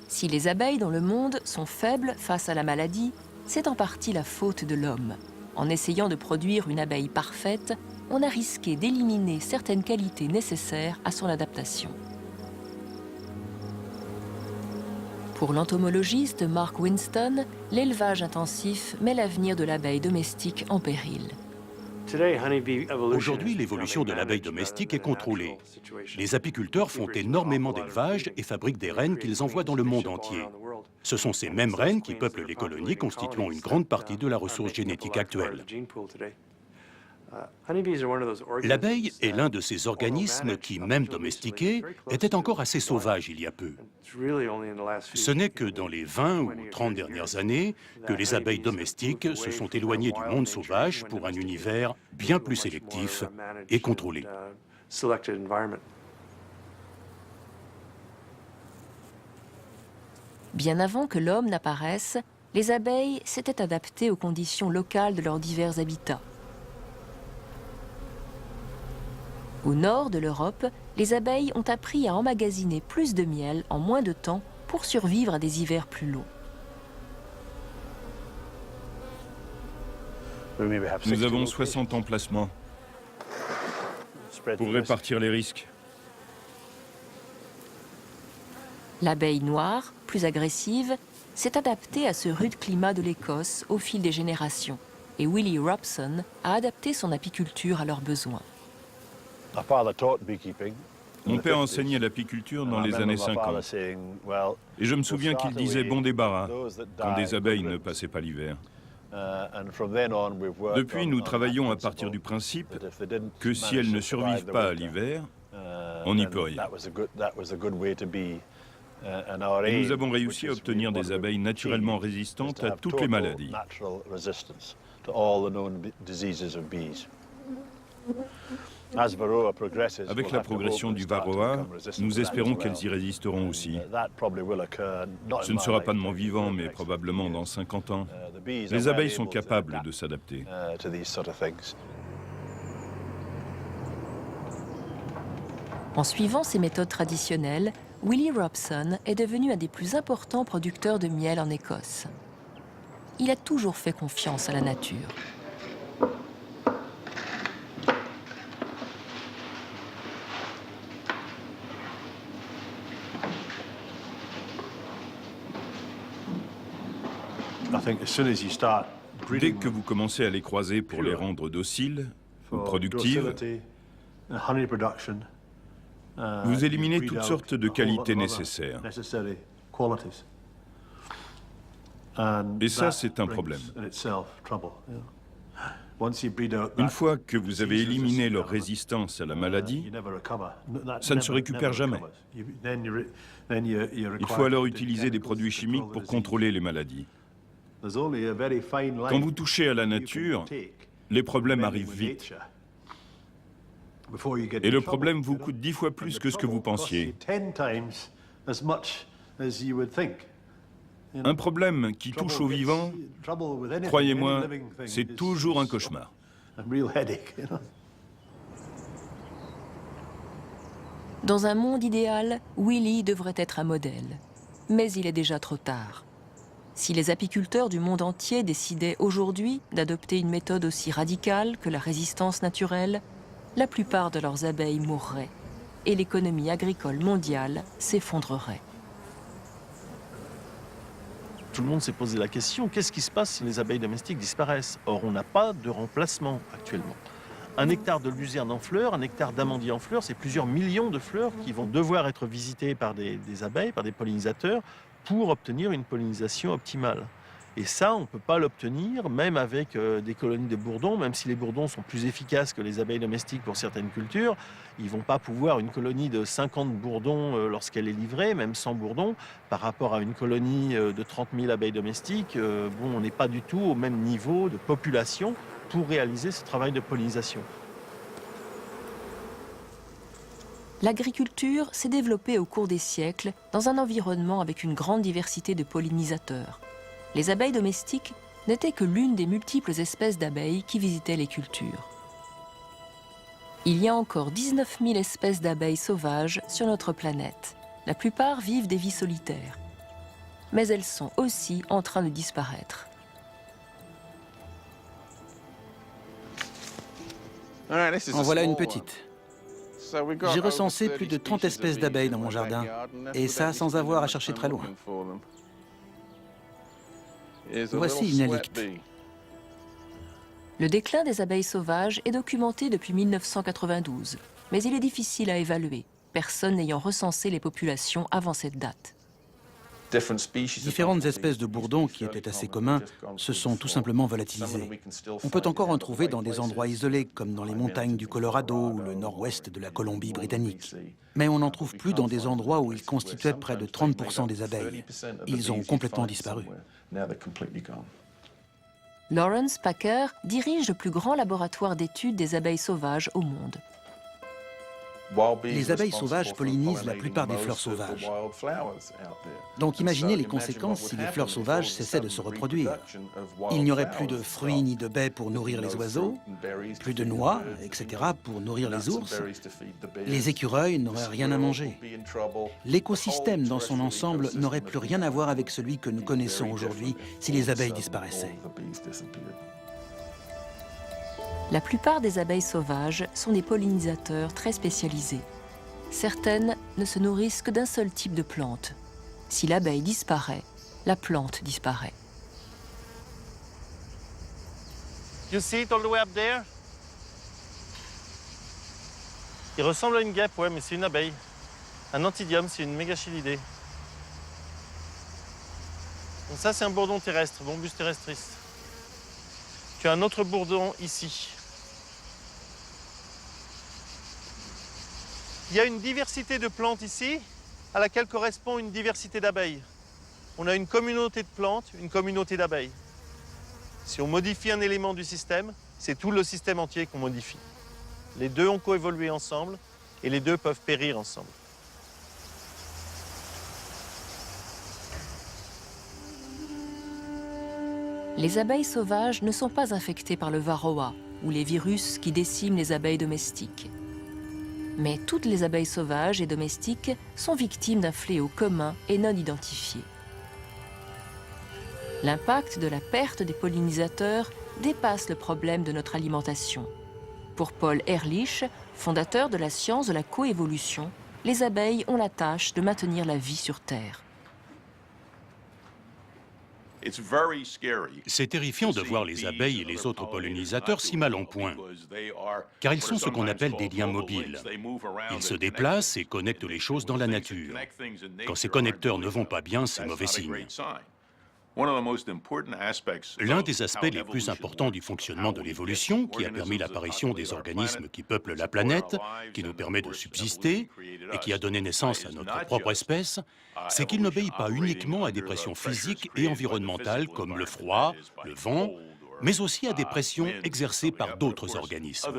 Si les abeilles dans le monde sont faibles face à la maladie, c'est en partie la faute de l'homme. En essayant de produire une abeille parfaite, on a risqué d'éliminer certaines qualités nécessaires à son adaptation. Pour l'entomologiste Mark Winston, l'élevage intensif met l'avenir de l'abeille domestique en péril. Aujourd'hui, l'évolution de l'abeille domestique est contrôlée. Les apiculteurs font énormément d'élevage et fabriquent des reines qu'ils envoient dans le monde entier. Ce sont ces mêmes reines qui peuplent les colonies, constituant une grande partie de la ressource génétique actuelle. L'abeille est l'un de ces organismes qui, même domestiqués, était encore assez sauvage il y a peu. Ce n'est que dans les 20 ou 30 dernières années que les abeilles domestiques se sont éloignées du monde sauvage pour un univers bien plus sélectif et contrôlé. Bien avant que l'homme n'apparaisse, les abeilles s'étaient adaptées aux conditions locales de leurs divers habitats. Au nord de l'Europe, les abeilles ont appris à emmagasiner plus de miel en moins de temps pour survivre à des hivers plus longs. Nous avons 60 emplacements pour répartir les risques. L'abeille noire, plus agressive, s'est adaptée à ce rude climat de l'Écosse au fil des générations, et Willie Robson a adapté son apiculture à leurs besoins. Mon père enseignait l'apiculture dans les années 50. Et je me souviens qu'il disait bon débarras quand des abeilles ne passaient pas l'hiver. Depuis, nous travaillons à partir du principe que si elles ne survivent pas à l'hiver, on n'y peut rien. Et nous avons réussi à obtenir des abeilles naturellement résistantes à toutes les maladies. Avec la progression du varroa, nous espérons qu'elles y résisteront aussi. Ce ne sera pas de mon vivant, mais probablement dans 50 ans. Les abeilles sont capables de s'adapter. En suivant ces méthodes traditionnelles, Willie Robson est devenu un des plus importants producteurs de miel en Écosse. Il a toujours fait confiance à la nature. Dès que vous commencez à les croiser pour les rendre dociles ou productives, vous éliminez toutes sortes de qualités nécessaires. Et ça, c'est un problème. Une fois que vous avez éliminé leur résistance à la maladie, ça ne se récupère jamais. Il faut alors utiliser des produits chimiques pour contrôler les maladies. Quand vous touchez à la nature, les problèmes arrivent vite. Et le problème vous coûte 10 fois plus que ce que vous pensiez. Un problème qui touche aux vivants, croyez-moi, c'est toujours un cauchemar. Dans un monde idéal, Willie devrait être un modèle. Mais il est déjà trop tard. Si les apiculteurs du monde entier décidaient aujourd'hui d'adopter une méthode aussi radicale que la résistance naturelle, la plupart de leurs abeilles mourraient et l'économie agricole mondiale s'effondrerait. Tout le monde s'est posé la question, qu'est-ce qui se passe si les abeilles domestiques disparaissent? Or, on n'a pas de remplacement actuellement. Un hectare de luzerne en fleurs, un hectare d'amandier en fleurs, c'est plusieurs millions de fleurs qui vont devoir être visitées par des abeilles, par des pollinisateurs, pour obtenir une pollinisation optimale. Et ça, on ne peut pas l'obtenir, même avec des colonies de bourdons, même si les bourdons sont plus efficaces que les abeilles domestiques pour certaines cultures, ils ne vont pas pouvoir, une colonie de 50 bourdons lorsqu'elle est livrée, même 100 bourdons, par rapport à une colonie de 30 000 abeilles domestiques, bon, on n'est pas du tout au même niveau de population pour réaliser ce travail de pollinisation. L'agriculture s'est développée au cours des siècles dans un environnement avec une grande diversité de pollinisateurs. Les abeilles domestiques n'étaient que l'une des multiples espèces d'abeilles qui visitaient les cultures. Il y a encore 19 000 espèces d'abeilles sauvages sur notre planète. La plupart vivent des vies solitaires. Mais elles sont aussi en train de disparaître. En voilà une petite. J'ai recensé plus de 30 espèces d'abeilles dans mon jardin, et ça sans avoir à chercher très loin. Voici une halicte. Le déclin des abeilles sauvages est documenté depuis 1992, mais il est difficile à évaluer, personne n'ayant recensé les populations avant cette date. Différentes espèces de bourdons qui étaient assez communs se sont tout simplement volatilisées. On peut encore en trouver dans des endroits isolés, comme dans les montagnes du Colorado ou le nord-ouest de la Colombie-Britannique. Mais on n'en trouve plus dans des endroits où ils constituaient près de 30% des abeilles. Ils ont complètement disparu. Lawrence Packer dirige le plus grand laboratoire d'études des abeilles sauvages au monde. Les abeilles sauvages pollinisent la plupart des fleurs sauvages. Donc imaginez les conséquences si les fleurs sauvages cessaient de se reproduire. Il n'y aurait plus de fruits ni de baies pour nourrir les oiseaux, plus de noix, etc. pour nourrir les ours. Les écureuils n'auraient rien à manger. L'écosystème dans son ensemble n'aurait plus rien à voir avec celui que nous connaissons aujourd'hui si les abeilles disparaissaient. La plupart des abeilles sauvages sont des pollinisateurs très spécialisés. Certaines ne se nourrissent que d'un seul type de plante. Si l'abeille disparaît, la plante disparaît. You see it all the way up there? Il ressemble à une guêpe, ouais, mais c'est une abeille. Un antidium, c'est une mégachilidée. Donc ça, c'est un bourdon terrestre, Bombus terrestris. Tu as un autre bourdon ici. Il y a une diversité de plantes ici, à laquelle correspond une diversité d'abeilles. On a une communauté de plantes, une communauté d'abeilles. Si on modifie un élément du système, c'est tout le système entier qu'on modifie. Les deux ont coévolué ensemble et les deux peuvent périr ensemble. Les abeilles sauvages ne sont pas infectées par le varroa ou les virus qui déciment les abeilles domestiques. Mais toutes les abeilles sauvages et domestiques sont victimes d'un fléau commun et non identifié. L'impact de la perte des pollinisateurs dépasse le problème de notre alimentation. Pour Paul Ehrlich, fondateur de la science de la coévolution, les abeilles ont la tâche de maintenir la vie sur Terre. C'est terrifiant de voir les abeilles et les autres pollinisateurs si mal en point, car ils sont ce qu'on appelle des liens mobiles. Ils se déplacent et connectent les choses dans la nature. Quand ces connecteurs ne vont pas bien, c'est mauvais signe. L'un des aspects les plus importants du fonctionnement de l'évolution, qui a permis l'apparition des organismes qui peuplent la planète, qui nous permet de subsister et qui a donné naissance à notre propre espèce, c'est qu'il n'obéit pas uniquement à des pressions physiques et environnementales comme le froid, le vent, mais aussi à des pressions exercées par d'autres organismes.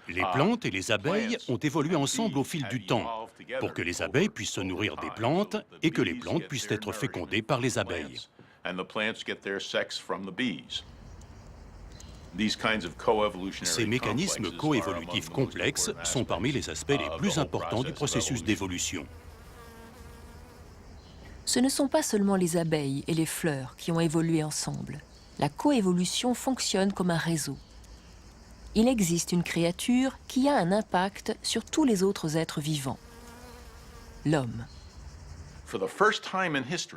Les plantes et les abeilles ont évolué ensemble au fil du temps pour que les abeilles puissent se nourrir des plantes et que les plantes puissent être fécondées par les abeilles. Ces mécanismes coévolutifs complexes sont parmi les aspects les plus importants du processus d'évolution. Ce ne sont pas seulement les abeilles et les fleurs qui ont évolué ensemble. La coévolution fonctionne comme un réseau. Il existe une créature qui a un impact sur tous les autres êtres vivants. L'homme.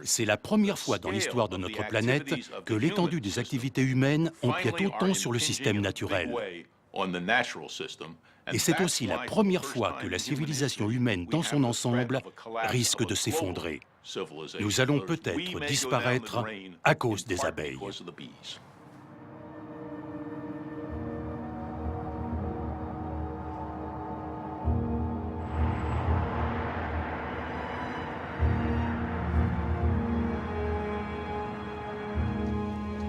C'est la première fois dans l'histoire de notre planète que l'étendue des activités humaines empiète autant sur le système naturel. Et c'est aussi la première fois que la civilisation humaine dans son ensemble risque de s'effondrer. Nous allons peut-être disparaître à cause des abeilles.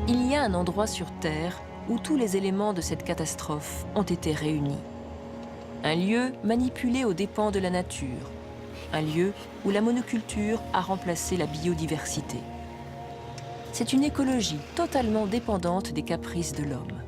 Il y a un endroit sur Terre où tous les éléments de cette catastrophe ont été réunis. Un lieu manipulé aux dépens de la nature. Un lieu où la monoculture a remplacé la biodiversité. C'est une écologie totalement dépendante des caprices de l'homme.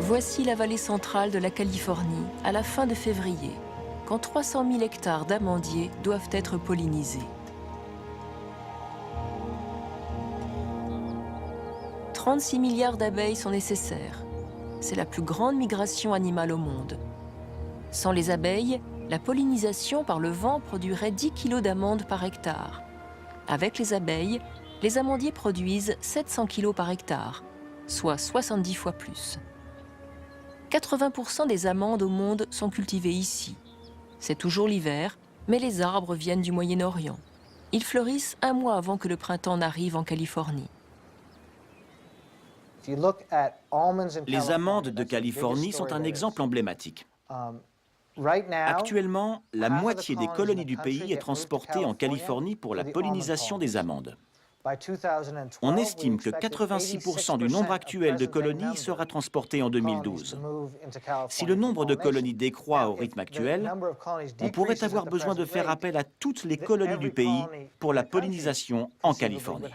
Voici la vallée centrale de la Californie à la fin de février, quand 300 000 hectares d'amandiers doivent être pollinisés. 36 milliards d'abeilles sont nécessaires. C'est la plus grande migration animale au monde. Sans les abeilles, la pollinisation par le vent produirait 10 kg d'amandes par hectare. Avec les abeilles, les amandiers produisent 700 kg par hectare, soit 70 fois plus. 80% des amandes au monde sont cultivées ici. C'est toujours l'hiver, mais les arbres viennent du Moyen-Orient. Ils fleurissent un mois avant que le printemps n'arrive en Californie. Les amandes de Californie sont un exemple emblématique. Actuellement, la moitié des colonies du pays est transportée en Californie pour la pollinisation des amandes. On estime que 86% du nombre actuel de colonies sera transporté en 2012. Si le nombre de colonies décroît au rythme actuel, on pourrait avoir besoin de faire appel à toutes les colonies du pays pour la pollinisation en Californie.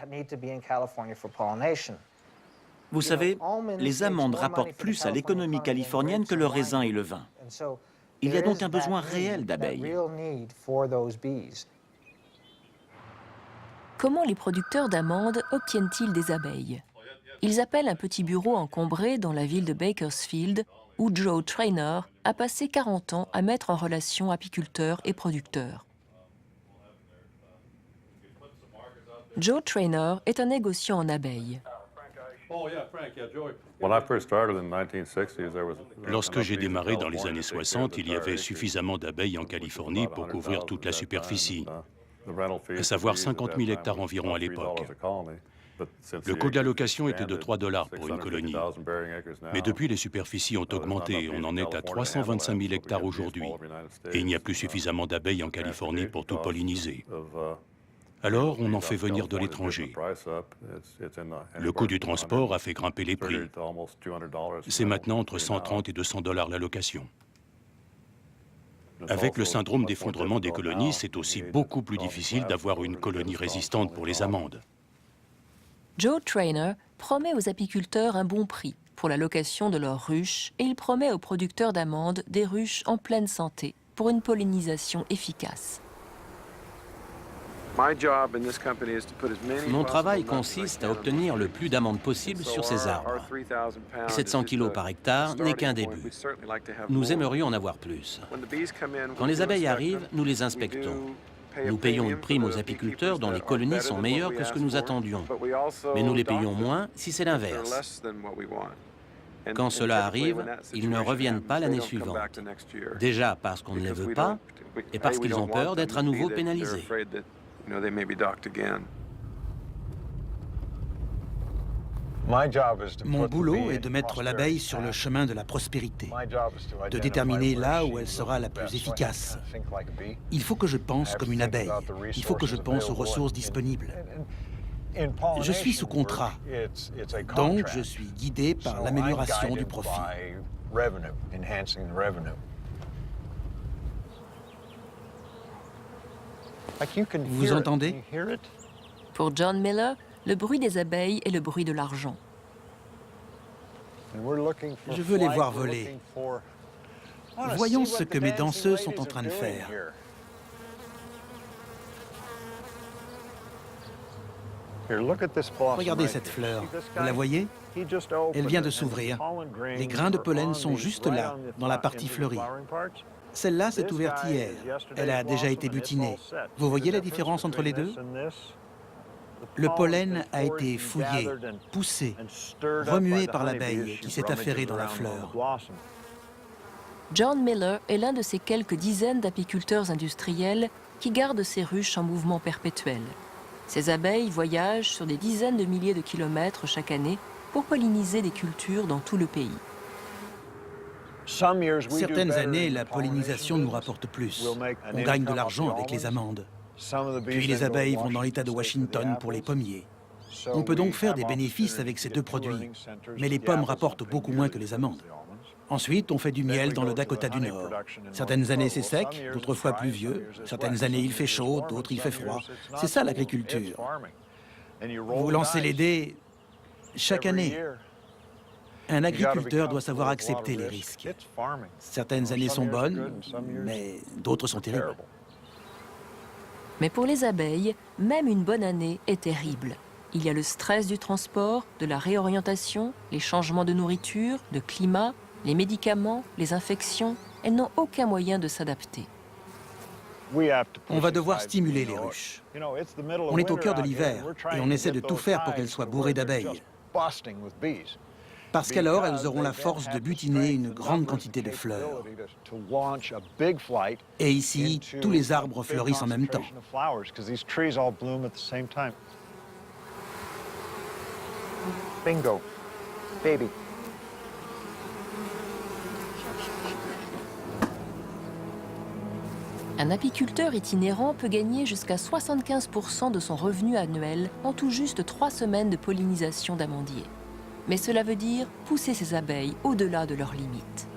Vous savez, les amandes rapportent plus à l'économie californienne que le raisin et le vin. Il y a donc un besoin réel d'abeilles. Comment les producteurs d'amandes obtiennent-ils des abeilles? Ils appellent un petit bureau encombré dans la ville de Bakersfield, où Joe Traynor a passé 40 ans à mettre en relation apiculteurs et producteurs. Joe Traynor est un négociant en abeilles. Lorsque j'ai démarré dans les années 60, il y avait suffisamment d'abeilles en Californie pour couvrir toute la superficie, à savoir 50 000 hectares environ à l'époque. Le coût de la location était de 3 $ pour une colonie. Mais depuis, les superficies ont augmenté. On en est à 325 000 hectares aujourd'hui. Et il n'y a plus suffisamment d'abeilles en Californie pour tout polliniser. Alors, on en fait venir de l'étranger. Le coût du transport a fait grimper les prix. C'est maintenant entre 130 et 200 $ la location. Avec le syndrome d'effondrement des colonies, c'est aussi beaucoup plus difficile d'avoir une colonie résistante pour les amandes. Joe Traynor promet aux apiculteurs un bon prix pour la location de leurs ruches et il promet aux producteurs d'amandes des ruches en pleine santé pour une pollinisation efficace. Mon travail consiste à obtenir le plus d'amandes possible sur ces arbres. 700 kg par hectare n'est qu'un début. Nous aimerions en avoir plus. Quand les abeilles arrivent, nous les inspectons. Nous payons une prime aux apiculteurs dont les colonies sont meilleures que ce que nous attendions. Mais nous les payons moins si c'est l'inverse. Quand cela arrive, ils ne reviennent pas l'année suivante. Déjà parce qu'on ne les veut pas et parce qu'ils ont peur d'être à nouveau pénalisés. Mon boulot est de mettre l'abeille sur le chemin de la prospérité, de déterminer là où elle sera la plus efficace. Il faut que je pense comme une abeille, il faut que je pense aux ressources disponibles. Je suis sous contrat, donc je suis guidé par l'amélioration du profit. Vous entendez? Pour John Miller, le bruit des abeilles est le bruit de l'argent. Je veux les voir voler. Voyons ce que mes danseuses sont en train de faire. Regardez cette fleur. Vous la voyez? Elle vient de s'ouvrir. Les grains de pollen sont juste là, dans la partie fleurie. Celle-là s'est ouverte hier. Elle a déjà été butinée. Vous voyez la différence entre les deux? Le pollen a été fouillé, poussé, remué par l'abeille qui s'est affairée dans la fleur. John Miller est l'un de ces quelques dizaines d'apiculteurs industriels qui gardent ces ruches en mouvement perpétuel. Ces abeilles voyagent sur des dizaines de milliers de kilomètres chaque année pour polliniser des cultures dans tout le pays. Certaines années, la pollinisation nous rapporte plus. On gagne de l'argent avec les amandes. Puis les abeilles vont dans l'État de Washington pour les pommiers. On peut donc faire des bénéfices avec ces deux produits. Mais les pommes rapportent beaucoup moins que les amandes. Ensuite, on fait du miel dans le Dakota du Nord. Certaines années c'est sec, d'autres fois pluvieux. Certaines années il fait chaud, d'autres il fait froid. C'est ça l'agriculture. Vous lancez les dés chaque année. Un agriculteur doit savoir accepter les risques. Certaines années sont bonnes, mais d'autres sont terribles. Mais pour les abeilles, même une bonne année est terrible. Il y a le stress du transport, de la réorientation, les changements de nourriture, de climat, les médicaments, les infections. Elles n'ont aucun moyen de s'adapter. On va devoir stimuler les ruches. On est au cœur de l'hiver et on essaie de tout faire pour qu'elles soient bourrées d'abeilles. Parce qu'alors, elles auront la force de butiner une grande quantité de fleurs. Et ici, tous les arbres fleurissent en même temps. Bingo. Baby. Un apiculteur itinérant peut gagner jusqu'à 75% de son revenu annuel en tout juste 3 semaines de pollinisation d'amandiers. Mais cela veut dire pousser ses abeilles au-delà de leurs limites.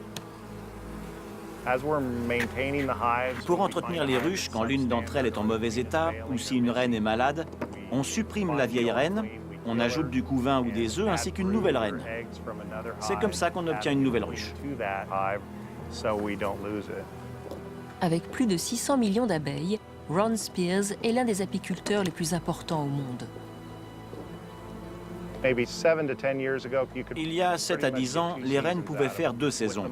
Pour entretenir les ruches, quand l'une d'entre elles est en mauvais état ou si une reine est malade, on supprime la vieille reine, on ajoute du couvain ou des œufs ainsi qu'une nouvelle reine. C'est comme ça qu'on obtient une nouvelle ruche. Avec plus de 600 millions d'abeilles, Ron Spears est l'un des apiculteurs les plus importants au monde. Il y a 7 à 10 ans, les reines pouvaient faire 2 saisons.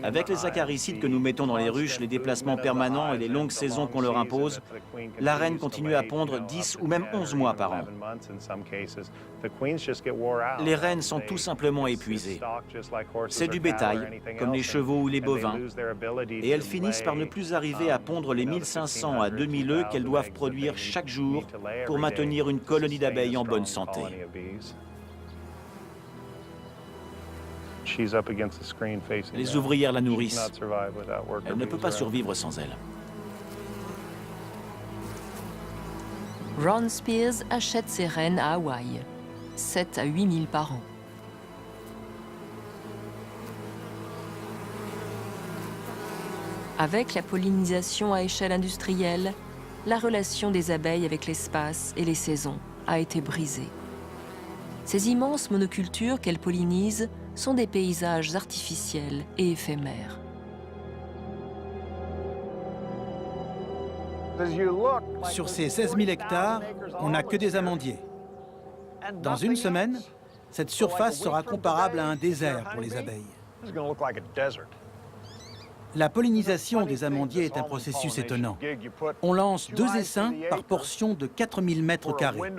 Avec les acaricides que nous mettons dans les ruches, les déplacements permanents et les longues saisons qu'on leur impose, la reine continue à pondre 10 ou même 11 mois par an. Les reines sont tout simplement épuisées. C'est du bétail, comme les chevaux ou les bovins, et elles finissent par ne plus arriver à pondre les 1500 à 2000 œufs qu'elles doivent produire chaque jour pour maintenir une colonie d'abeilles en bonne santé. Les ouvrières la nourrissent. Elle ne peut pas survivre sans elle. Ron Spears achète ses reines à Hawaï, 7 à 8 000 par an. Avec la pollinisation à échelle industrielle, la relation des abeilles avec l'espace et les saisons a été brisée. Ces immenses monocultures qu'elles pollinisent sont des paysages artificiels et éphémères. Sur ces 16 000 hectares, on n'a que des amandiers. Dans une semaine, cette surface sera comparable à un désert pour les abeilles. La pollinisation des amandiers est un processus étonnant. On lance 2 essaims par portion de 4000 mètres carrés.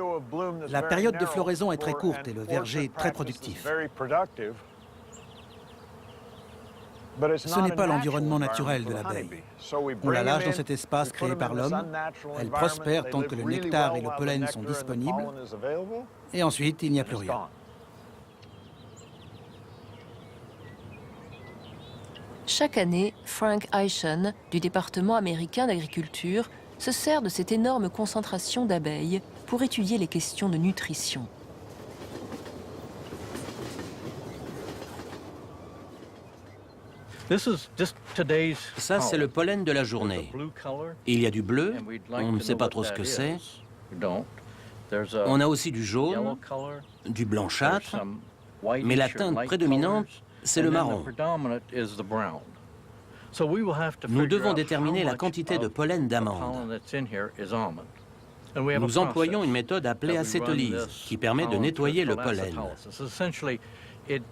La période de floraison est très courte et le verger très productif. Ce n'est pas l'environnement naturel de l'abeille. On la lâche dans cet espace créé par l'homme. Elle prospère tant que le nectar et le pollen sont disponibles. Et ensuite, il n'y a plus rien. Chaque année, Frank Eischen, du département américain d'agriculture, se sert de cette énorme concentration d'abeilles pour étudier les questions de nutrition. Ça, c'est le pollen de la journée. Il y a du bleu, on ne sait pas trop ce que c'est. On a aussi du jaune, du blanchâtre, mais la teinte prédominante, c'est le marron. Nous devons déterminer la quantité de pollen d'amande. Nous employons une méthode appelée acétolyse, qui permet de nettoyer le pollen.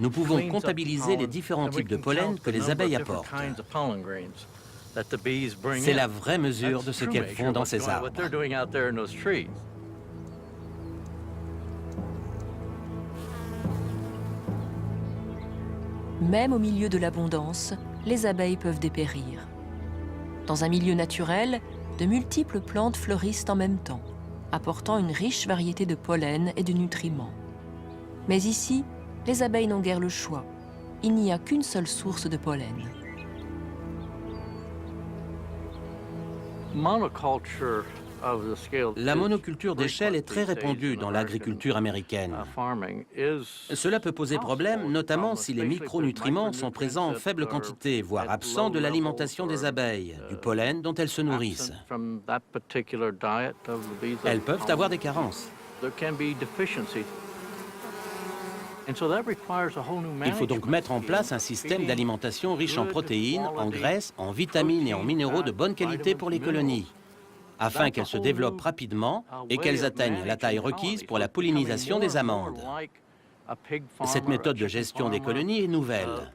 Nous pouvons comptabiliser les différents types de pollen que les abeilles apportent. C'est la vraie mesure de ce qu'elles font dans ces arbres. Même au milieu de l'abondance, les abeilles peuvent dépérir. Dans un milieu naturel, de multiples plantes fleurissent en même temps, apportant une riche variété de pollen et de nutriments. Mais ici, les abeilles n'ont guère le choix. Il n'y a qu'une seule source de pollen. La monoculture d'échelle est très répandue dans l'agriculture américaine. Cela peut poser problème, notamment si les micronutriments sont présents en faible quantité, voire absents de l'alimentation des abeilles, du pollen dont elles se nourrissent. Elles peuvent avoir des carences. Il faut donc mettre en place un système d'alimentation riche en protéines, en graisses, en vitamines et en minéraux de bonne qualité pour les colonies, afin qu'elles se développent rapidement et qu'elles atteignent la taille requise pour la pollinisation des amandes. Cette méthode de gestion des colonies est nouvelle.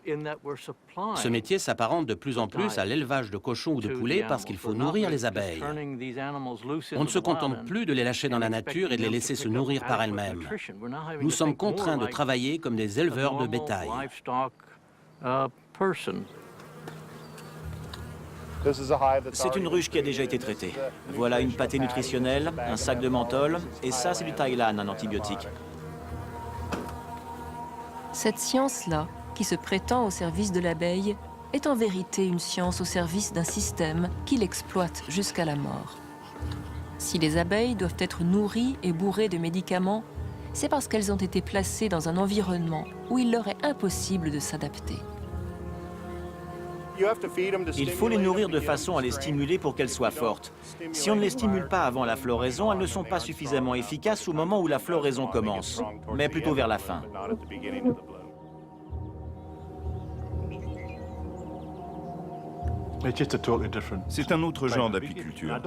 Ce métier s'apparente de plus en plus à l'élevage de cochons ou de poulets parce qu'il faut nourrir les abeilles. On ne se contente plus de les lâcher dans la nature et de les laisser se nourrir par elles-mêmes. Nous sommes contraints de travailler comme des éleveurs de bétail. C'est une ruche qui a déjà été traitée. Voilà une pâtée nutritionnelle, un sac de menthol, et ça c'est du Thaïlande, un antibiotique. Cette science-là, qui se prétend au service de l'abeille, est en vérité une science au service d'un système qui l'exploite jusqu'à la mort. Si les abeilles doivent être nourries et bourrées de médicaments, c'est parce qu'elles ont été placées dans un environnement où il leur est impossible de s'adapter. Il faut les nourrir de façon à les stimuler pour qu'elles soient fortes. Si on ne les stimule pas avant la floraison, elles ne sont pas suffisamment efficaces au moment où la floraison commence, mais plutôt vers la fin. C'est un autre genre d'apiculture.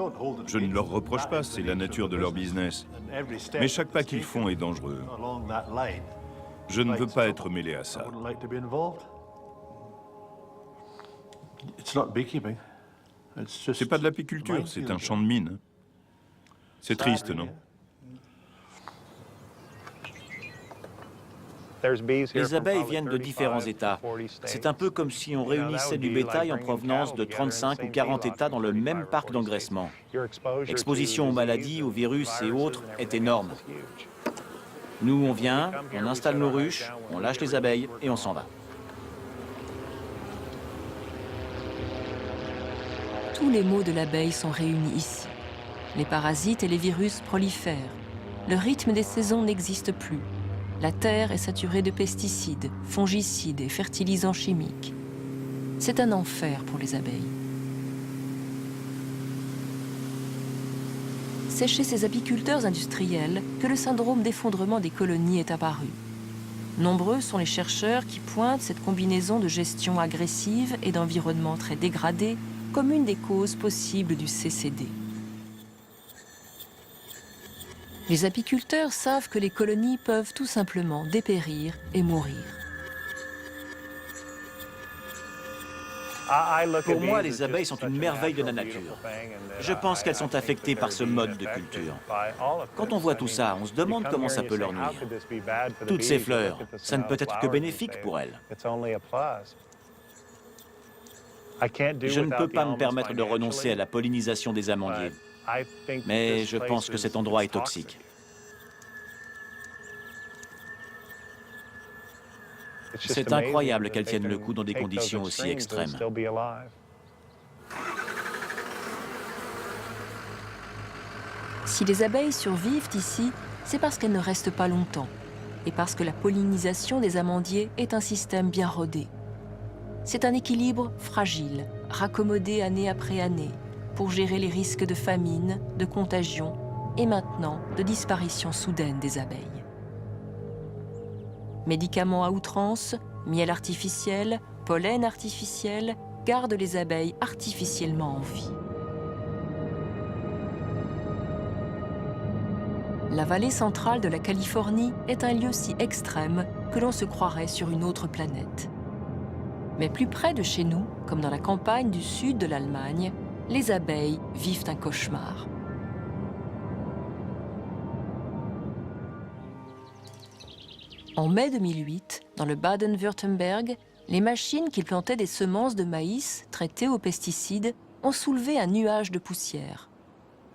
Je ne leur reproche pas, c'est la nature de leur business. Mais chaque pas qu'ils font est dangereux. Je ne veux pas être mêlé à ça. C'est pas de l'apiculture, c'est un champ de mine. C'est triste, non? Les abeilles viennent de différents États. C'est un peu comme si on réunissait du bétail en provenance de 35 ou 40 États dans le même parc d'engraissement. L'exposition aux maladies, aux virus et autres est énorme. Nous, on vient, on installe nos ruches, on lâche les abeilles et on s'en va. Tous les maux de l'abeille sont réunis ici. Les parasites et les virus prolifèrent. Le rythme des saisons n'existe plus. La terre est saturée de pesticides, fongicides et fertilisants chimiques. C'est un enfer pour les abeilles. C'est chez ces apiculteurs industriels que le syndrome d'effondrement des colonies est apparu. Nombreux sont les chercheurs qui pointent cette combinaison de gestion agressive et d'environnement très dégradé comme une des causes possibles du CCD. Les apiculteurs savent que les colonies peuvent tout simplement dépérir et mourir. Pour moi, les abeilles sont une merveille de la nature. Je pense qu'elles sont affectées par ce mode de culture. Quand on voit tout ça, on se demande comment ça peut leur nuire. Toutes ces fleurs, ça ne peut être que bénéfique pour elles. Je ne peux pas me permettre de renoncer à la pollinisation des amandiers. Mais je pense que cet endroit est toxique. C'est incroyable qu'elles tiennent le coup dans des conditions aussi extrêmes. Si les abeilles survivent ici, c'est parce qu'elles ne restent pas longtemps et parce que la pollinisation des amandiers est un système bien rodé. C'est un équilibre fragile, raccommodé année après année, pour gérer les risques de famine, de contagion et maintenant de disparition soudaine des abeilles. Médicaments à outrance, miel artificiel, pollen artificiel gardent les abeilles artificiellement en vie. La vallée centrale de la Californie est un lieu si extrême que l'on se croirait sur une autre planète. Mais plus près de chez nous, comme dans la campagne du sud de l'Allemagne, les abeilles vivent un cauchemar. En mai 2008, dans le Baden-Württemberg, les machines qui plantaient des semences de maïs traitées aux pesticides ont soulevé un nuage de poussière.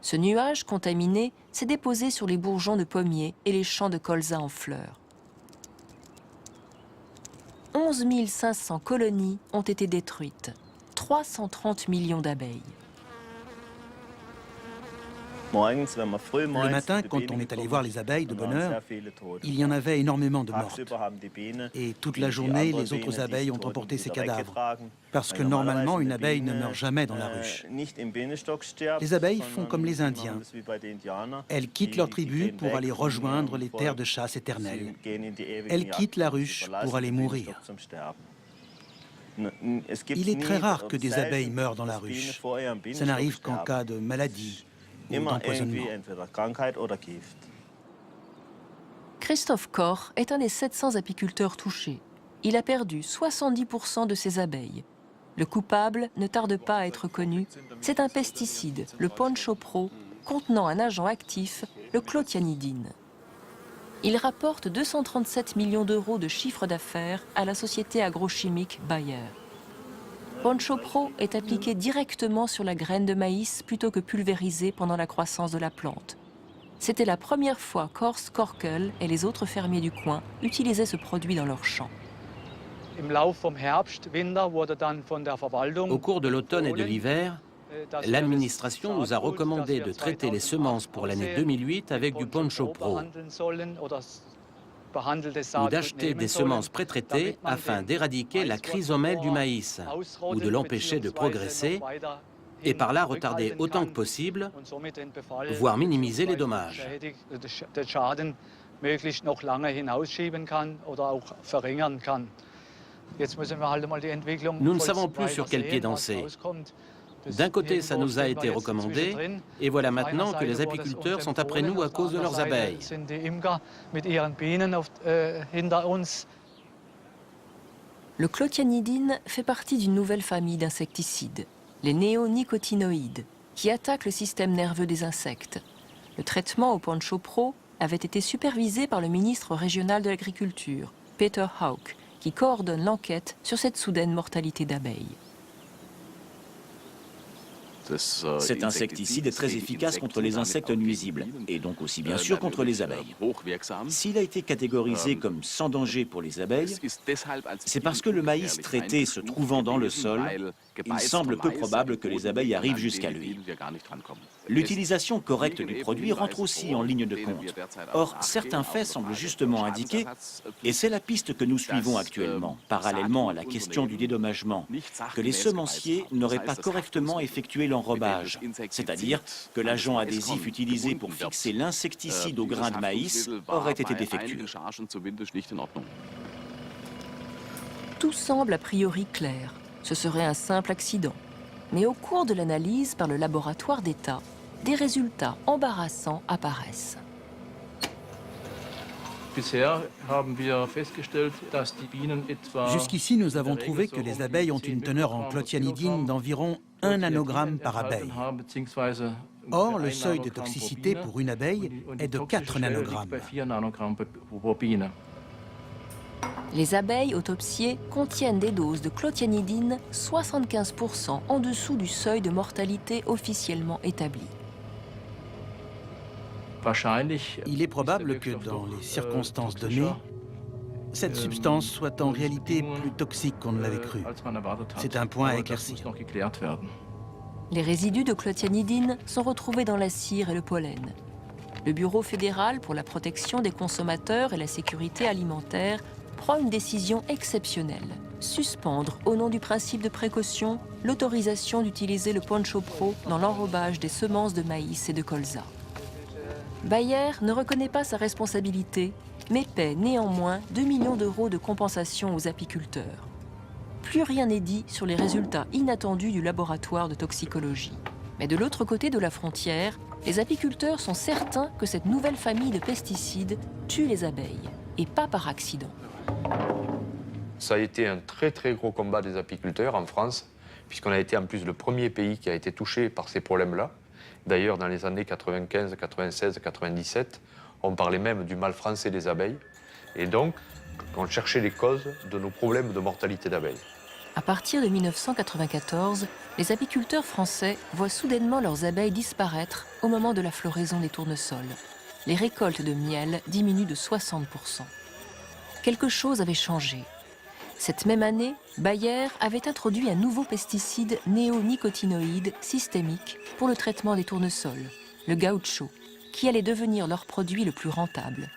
Ce nuage contaminé s'est déposé sur les bourgeons de pommiers et les champs de colza en fleurs. 11 500 colonies ont été détruites, 330 millions d'abeilles. Le matin, quand on est allé voir les abeilles de bonne heure, il y en avait énormément de mortes. Et toute la journée, les autres abeilles ont emporté ces cadavres. Parce que normalement, une abeille ne meurt jamais dans la ruche. Les abeilles font comme les Indiens. Elles quittent leur tribu pour aller rejoindre les terres de chasse éternelles. Elles quittent la ruche pour aller mourir. Il est très rare que des abeilles meurent dans la ruche. Ça n'arrive qu'en cas de maladie ou d'empoisonnement. Christophe Koch est un des 700 apiculteurs touchés. Il a perdu 70% de ses abeilles. Le coupable ne tarde pas à être connu. C'est un pesticide, le Ponchopro, contenant un agent actif, le clothianidine. Il rapporte 237 millions d'euros de chiffre d'affaires à la société agrochimique Bayer. Ponchopro est appliqué directement sur la graine de maïs plutôt que pulvérisé pendant la croissance de la plante. C'était la première fois qu'Horst Korkel et les autres fermiers du coin utilisaient ce produit dans leurs champs. Au cours de l'automne et de l'hiver, l'administration nous a recommandé de traiter les semences pour l'année 2008 avec du Ponchopro ou d'acheter des semences pré-traitées afin d'éradiquer la chrysomèle du maïs ou de l'empêcher de progresser et par là retarder autant que possible, voire minimiser les dommages. Nous ne savons plus sur quel pied danser. D'un côté, ça nous a été recommandé, et voilà maintenant que les apiculteurs sont après nous à cause de leurs abeilles. Le clothianidine fait partie d'une nouvelle famille d'insecticides, les néonicotinoïdes, qui attaquent le système nerveux des insectes. Le traitement au Ponchopro avait été supervisé par le ministre régional de l'Agriculture, Peter Hauck, qui coordonne l'enquête sur cette soudaine mortalité d'abeilles. Cet insecticide est très efficace contre les insectes nuisibles, et donc aussi bien sûr contre les abeilles. S'il a été catégorisé comme sans danger pour les abeilles, c'est parce que le maïs traité se trouvant dans le sol, il semble peu probable que les abeilles arrivent jusqu'à lui. L'utilisation correcte du produit rentre aussi en ligne de compte. Or, certains faits semblent justement indiquer, et c'est la piste que nous suivons actuellement, parallèlement à la question du dédommagement, que les semenciers n'auraient pas correctement effectué l'enrobage, c'est-à-dire que l'agent adhésif utilisé pour fixer l'insecticide au grain de maïs aurait été défectueux. Tout semble a priori clair. Ce serait un simple accident. Mais au cours de l'analyse par le laboratoire d'État, des résultats embarrassants apparaissent. Jusqu'ici, nous avons trouvé que les abeilles ont une teneur en clothianidine d'environ 1 nanogramme par abeille. Or, le seuil de toxicité pour une abeille est de 4 nanogrammes. Les abeilles autopsiées contiennent des doses de clothianidine 75% en dessous du seuil de mortalité officiellement établi. Il est probable que dans les circonstances données, cette substance soit en réalité plus toxique qu'on ne l'avait cru. C'est un point à éclaircir. Les résidus de clothianidine sont retrouvés dans la cire et le pollen. Le Bureau fédéral pour la protection des consommateurs et la sécurité alimentaire prend une décision exceptionnelle. Suspendre, au nom du principe de précaution, l'autorisation d'utiliser le Ponchopro dans l'enrobage des semences de maïs et de colza. Bayer ne reconnaît pas sa responsabilité, mais paie néanmoins 2 millions d'euros de compensation aux apiculteurs. Plus rien n'est dit sur les résultats inattendus du laboratoire de toxicologie. Mais de l'autre côté de la frontière, les apiculteurs sont certains que cette nouvelle famille de pesticides tue les abeilles, et pas par accident. Ça a été un très gros combat des apiculteurs en France, puisqu'on a été en plus le premier pays qui a été touché par ces problèmes-là. D'ailleurs, dans les années 95, 96, 97, on parlait même du mal français des abeilles. Et donc, on cherchait les causes de nos problèmes de mortalité d'abeilles. À partir de 1994, les apiculteurs français voient soudainement leurs abeilles disparaître au moment de la floraison des tournesols. Les récoltes de miel diminuent de 60%. Quelque chose avait changé. Cette même année, Bayer avait introduit un nouveau pesticide néonicotinoïde systémique pour le traitement des tournesols, le gaucho, qui allait devenir leur produit le plus rentable.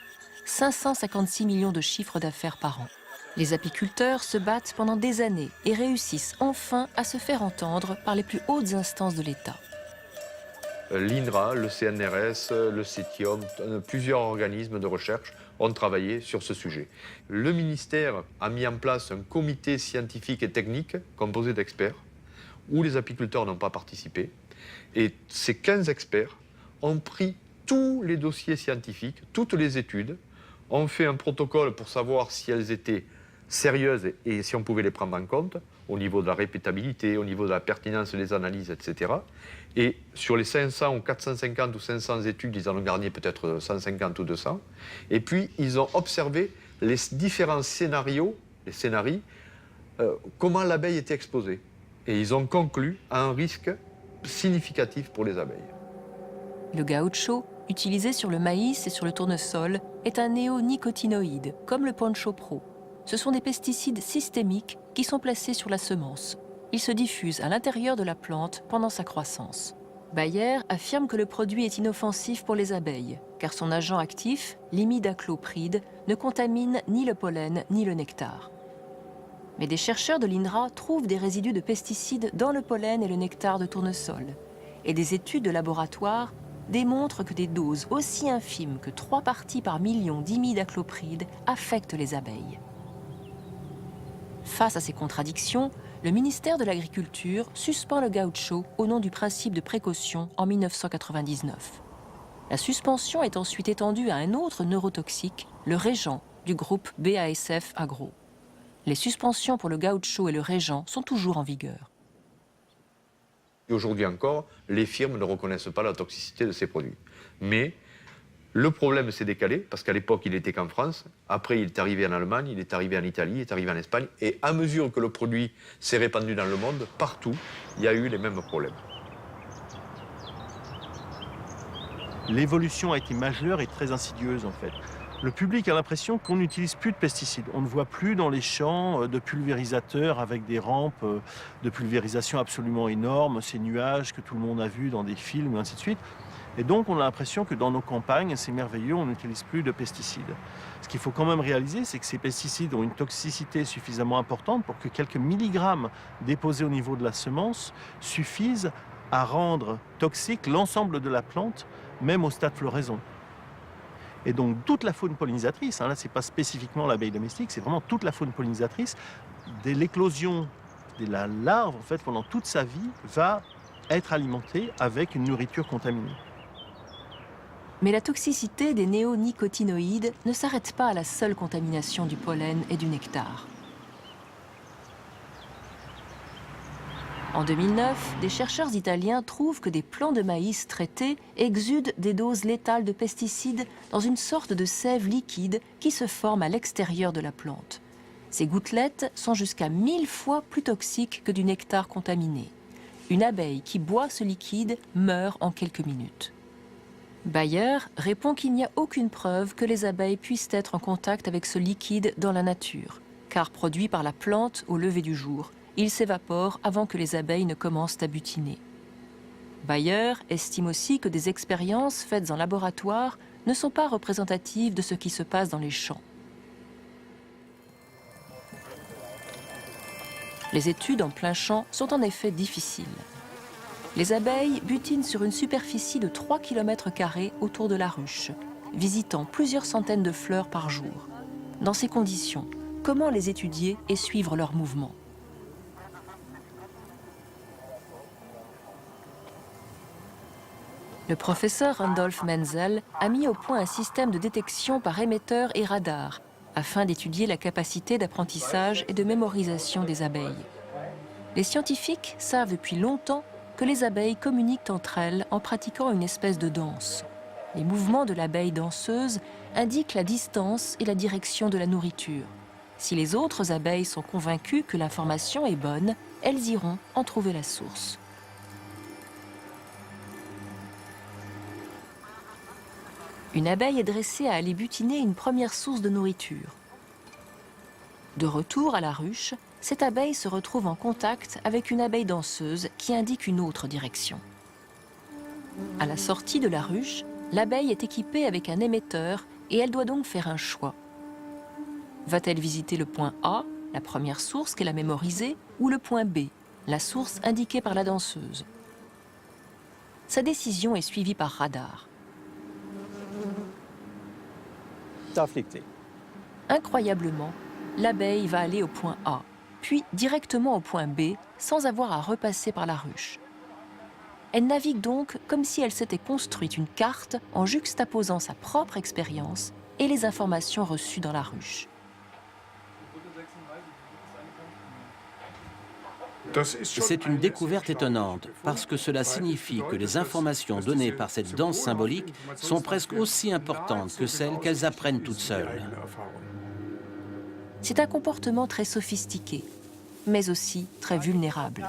556 millions de chiffres d'affaires par an. Les apiculteurs se battent pendant des années et réussissent enfin à se faire entendre par les plus hautes instances de l'État. L'INRA, le CNRS, le CETIOM, plusieurs organismes de recherche ont travaillé sur ce sujet. Le ministère a mis en place un comité scientifique et technique composé d'experts où les apiculteurs n'ont pas participé. Et ces 15 experts ont pris tous les dossiers scientifiques, toutes les études, ont fait un protocole pour savoir si elles étaient sérieuses et si on pouvait les prendre en compte au niveau de la répétabilité, au niveau de la pertinence des analyses, etc. Et sur les 500 ou 450 ou 500 études, ils en ont gagné peut-être 150 ou 200. Et puis, ils ont observé les différents scénarios, comment l'abeille était exposée. Et ils ont conclu à un risque significatif pour les abeilles. Le gaucho, utilisé sur le maïs et sur le tournesol, est un néonicotinoïde, comme le Poncho Pro. Ce sont des pesticides systémiques qui sont placés sur la semence. Ils se diffusent à l'intérieur de la plante pendant sa croissance. Bayer affirme que le produit est inoffensif pour les abeilles, car son agent actif, l'imidaclopride, ne contamine ni le pollen ni le nectar. Mais des chercheurs de l'INRA trouvent des résidus de pesticides dans le pollen et le nectar de tournesol. Et des études de laboratoire démontrent que des doses aussi infimes que 3 parties par million d'imidaclopride affectent les abeilles. Face à ces contradictions, le ministère de l'Agriculture suspend le gaucho au nom du principe de précaution en 1999. La suspension est ensuite étendue à un autre neurotoxique, le régent, du groupe BASF Agro. Les suspensions pour le gaucho et le régent sont toujours en vigueur. Aujourd'hui encore, les firmes ne reconnaissent pas la toxicité de ces produits. Mais le problème s'est décalé, parce qu'à l'époque, il n'était qu'en France. Après, il est arrivé en Allemagne, il est arrivé en Italie, il est arrivé en Espagne. Et à mesure que le produit s'est répandu dans le monde, partout, il y a eu les mêmes problèmes. L'évolution a été majeure et très insidieuse, en fait. Le public a l'impression qu'on n'utilise plus de pesticides. On ne voit plus dans les champs de pulvérisateurs avec des rampes de pulvérisation absolument énormes, ces nuages que tout le monde a vus dans des films, et ainsi de suite. Et donc, on a l'impression que dans nos campagnes, c'est merveilleux, on n'utilise plus de pesticides. Ce qu'il faut quand même réaliser, c'est que ces pesticides ont une toxicité suffisamment importante pour que quelques milligrammes déposés au niveau de la semence suffisent à rendre toxique l'ensemble de la plante, même au stade floraison. Et donc, toute la faune pollinisatrice, là, ce n'est pas spécifiquement l'abeille domestique, c'est vraiment toute la faune pollinisatrice, dès l'éclosion de la larve, en fait, pendant toute sa vie, va être alimentée avec une nourriture contaminée. Mais la toxicité des néonicotinoïdes ne s'arrête pas à la seule contamination du pollen et du nectar. En 2009, des chercheurs italiens trouvent que des plants de maïs traités exudent des doses létales de pesticides dans une sorte de sève liquide qui se forme à l'extérieur de la plante. Ces gouttelettes sont jusqu'à 1000 fois plus toxiques que du nectar contaminé. Une abeille qui boit ce liquide meurt en quelques minutes. Bayer répond qu'il n'y a aucune preuve que les abeilles puissent être en contact avec ce liquide dans la nature, car produit par la plante au lever du jour, il s'évapore avant que les abeilles ne commencent à butiner. Bayer estime aussi que des expériences faites en laboratoire ne sont pas représentatives de ce qui se passe dans les champs. Les études en plein champ sont en effet difficiles. Les abeilles butinent sur une superficie de 3 km² autour de la ruche, visitant plusieurs centaines de fleurs par jour. Dans ces conditions, comment les étudier et suivre leurs mouvements ? Le professeur Randolph Menzel a mis au point un système de détection par émetteur et radar, afin d'étudier la capacité d'apprentissage et de mémorisation des abeilles. Les scientifiques savent depuis longtemps que les abeilles communiquent entre elles en pratiquant une espèce de danse. Les mouvements de l'abeille danseuse indiquent la distance et la direction de la nourriture. Si les autres abeilles sont convaincues que l'information est bonne, elles iront en trouver la source. Une abeille est dressée à aller butiner une première source de nourriture. De retour à la ruche, cette abeille se retrouve en contact avec une abeille danseuse qui indique une autre direction. À la sortie de la ruche, l'abeille est équipée avec un émetteur et elle doit donc faire un choix. Va-t-elle visiter le point A, la première source qu'elle a mémorisée, ou le point B, la source indiquée par la danseuse? Sa décision est suivie par radar. Incroyablement, l'abeille va aller au point A, puis directement au point B, sans avoir à repasser par la ruche. Elle navigue donc comme si elle s'était construite une carte en juxtaposant sa propre expérience et les informations reçues dans la ruche. C'est une découverte étonnante, parce que cela signifie que les informations données par cette danse symbolique sont presque aussi importantes que celles qu'elles apprennent toutes seules. C'est un comportement très sophistiqué, mais aussi très vulnérable,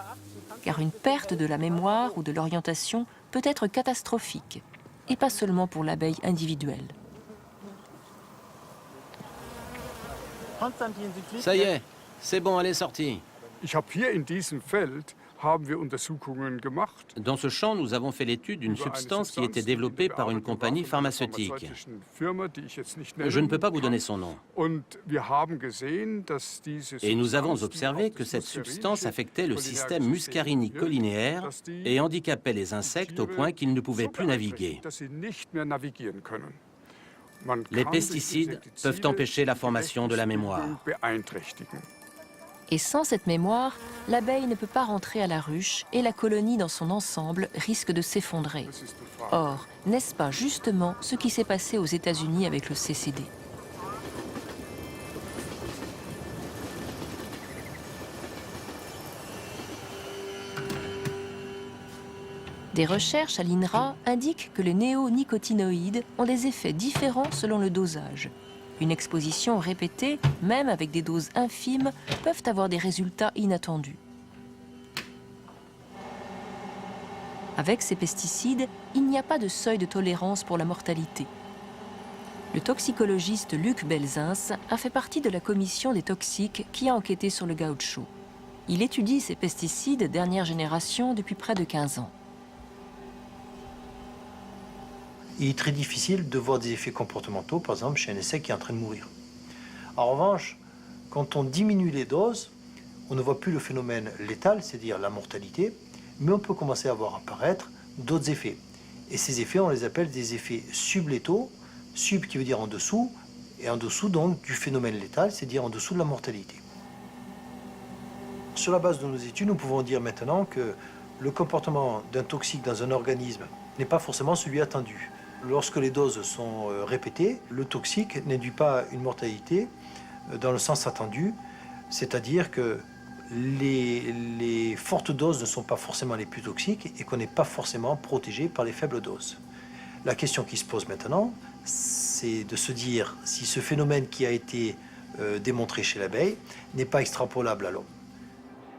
car une perte de la mémoire ou de l'orientation peut être catastrophique, et pas seulement pour l'abeille individuelle. Ça y est, c'est bon, elle est sortie. Dans ce champ, nous avons fait l'étude d'une substance qui était développée par une compagnie pharmaceutique. Je ne peux pas vous donner son nom. Et nous avons observé que cette substance affectait le système muscarinique-cholinéaire et handicapait les insectes au point qu'ils ne pouvaient plus naviguer. Les pesticides peuvent empêcher la formation de la mémoire. Et sans cette mémoire, l'abeille ne peut pas rentrer à la ruche et la colonie dans son ensemble risque de s'effondrer. Or, n'est-ce pas justement ce qui s'est passé aux États-Unis avec le CCD? Des recherches à l'INRA indiquent que les néonicotinoïdes ont des effets différents selon le dosage. Une exposition répétée, même avec des doses infimes, peuvent avoir des résultats inattendus. Avec ces pesticides, il n'y a pas de seuil de tolérance pour la mortalité. Le toxicologiste Luc Belzins a fait partie de la commission des toxiques qui a enquêté sur le gaucho. Il étudie ces pesticides dernière génération depuis près de 15 ans. Il est très difficile de voir des effets comportementaux, par exemple chez un insecte qui est en train de mourir. En revanche, quand on diminue les doses, on ne voit plus le phénomène létal, c'est-à-dire la mortalité, mais on peut commencer à voir apparaître d'autres effets. Et ces effets, on les appelle des effets sublétaux, sub qui veut dire en dessous, et en dessous donc du phénomène létal, c'est-à-dire en dessous de la mortalité. Sur la base de nos études, nous pouvons dire maintenant que le comportement d'un toxique dans un organisme n'est pas forcément celui attendu. Lorsque les doses sont répétées, le toxique n'induit pas une mortalité dans le sens attendu, c'est-à-dire que les fortes doses ne sont pas forcément les plus toxiques et qu'on n'est pas forcément protégé par les faibles doses. La question qui se pose maintenant, c'est de se dire si ce phénomène qui a été démontré chez l'abeille n'est pas extrapolable à l'homme.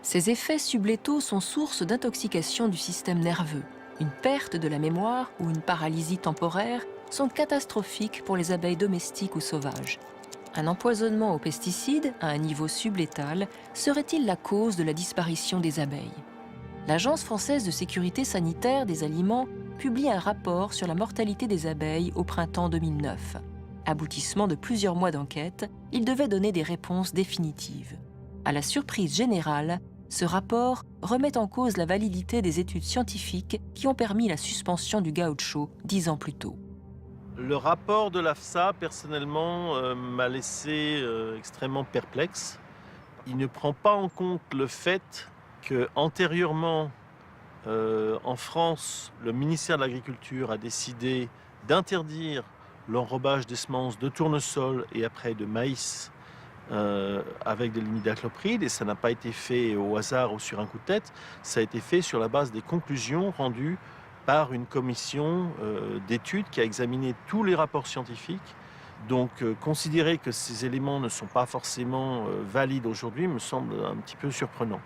Ces effets sublétaux sont source d'intoxication du système nerveux. Une perte de la mémoire ou une paralysie temporaire sont catastrophiques pour les abeilles domestiques ou sauvages. Un empoisonnement aux pesticides à un niveau sublétal serait-il la cause de la disparition des abeilles? L'Agence française de sécurité sanitaire des aliments publie un rapport sur la mortalité des abeilles au printemps 2009. Aboutissement de plusieurs mois d'enquête, il devait donner des réponses définitives. À la surprise générale, ce rapport remet en cause la validité des études scientifiques qui ont permis la suspension du gaucho 10 ans plus tôt. Le rapport de l'AFSA, personnellement, m'a laissé extrêmement perplexe. Il ne prend pas en compte le fait qu'antérieurement, en France, le ministère de l'Agriculture a décidé d'interdire l'enrobage des semences de tournesol et après de maïs avec de l'imidacloprid, et ça n'a pas été fait au hasard ou sur un coup de tête, ça a été fait sur la base des conclusions rendues par une commission d'études qui a examiné tous les rapports scientifiques. Donc considérer que ces éléments ne sont pas forcément valides aujourd'hui me semble un petit peu surprenant.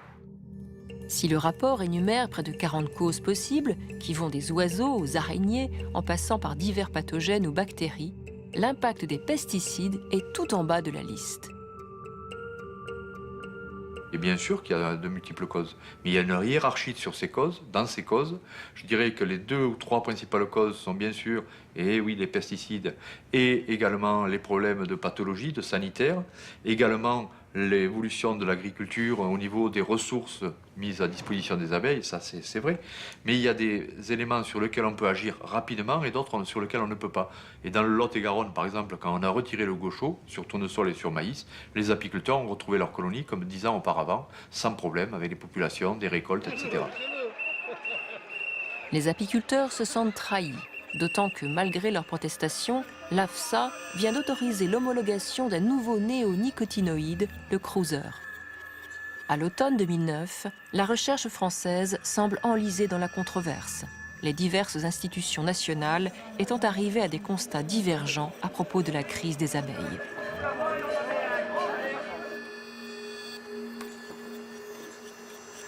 Si le rapport énumère près de 40 causes possibles, qui vont des oiseaux aux araignées, en passant par divers pathogènes ou bactéries, l'impact des pesticides est tout en bas de la liste. Et bien sûr qu'il y a de multiples causes. Mais il y a une hiérarchie sur ces causes. Dans ces causes, je dirais que les 2 ou 3 principales causes sont bien sûr, et oui, les pesticides, et également les problèmes de pathologie, de sanitaire, également l'évolution de l'agriculture au niveau des ressources mises à disposition des abeilles, ça c'est vrai. Mais il y a des éléments sur lesquels on peut agir rapidement et d'autres sur lesquels on ne peut pas. Et dans le Lot-et-Garonne, par exemple, quand on a retiré le gaucho sur tournesol et sur maïs, les apiculteurs ont retrouvé leur colonie comme 10 ans auparavant, sans problème, avec les populations, des récoltes, etc. Les apiculteurs se sentent trahis, d'autant que malgré leurs protestations, l'AFSA vient d'autoriser l'homologation d'un nouveau néonicotinoïde, le Cruiser. À l'automne 2009, la recherche française semble enlisée dans la controverse, les diverses institutions nationales étant arrivées à des constats divergents à propos de la crise des abeilles.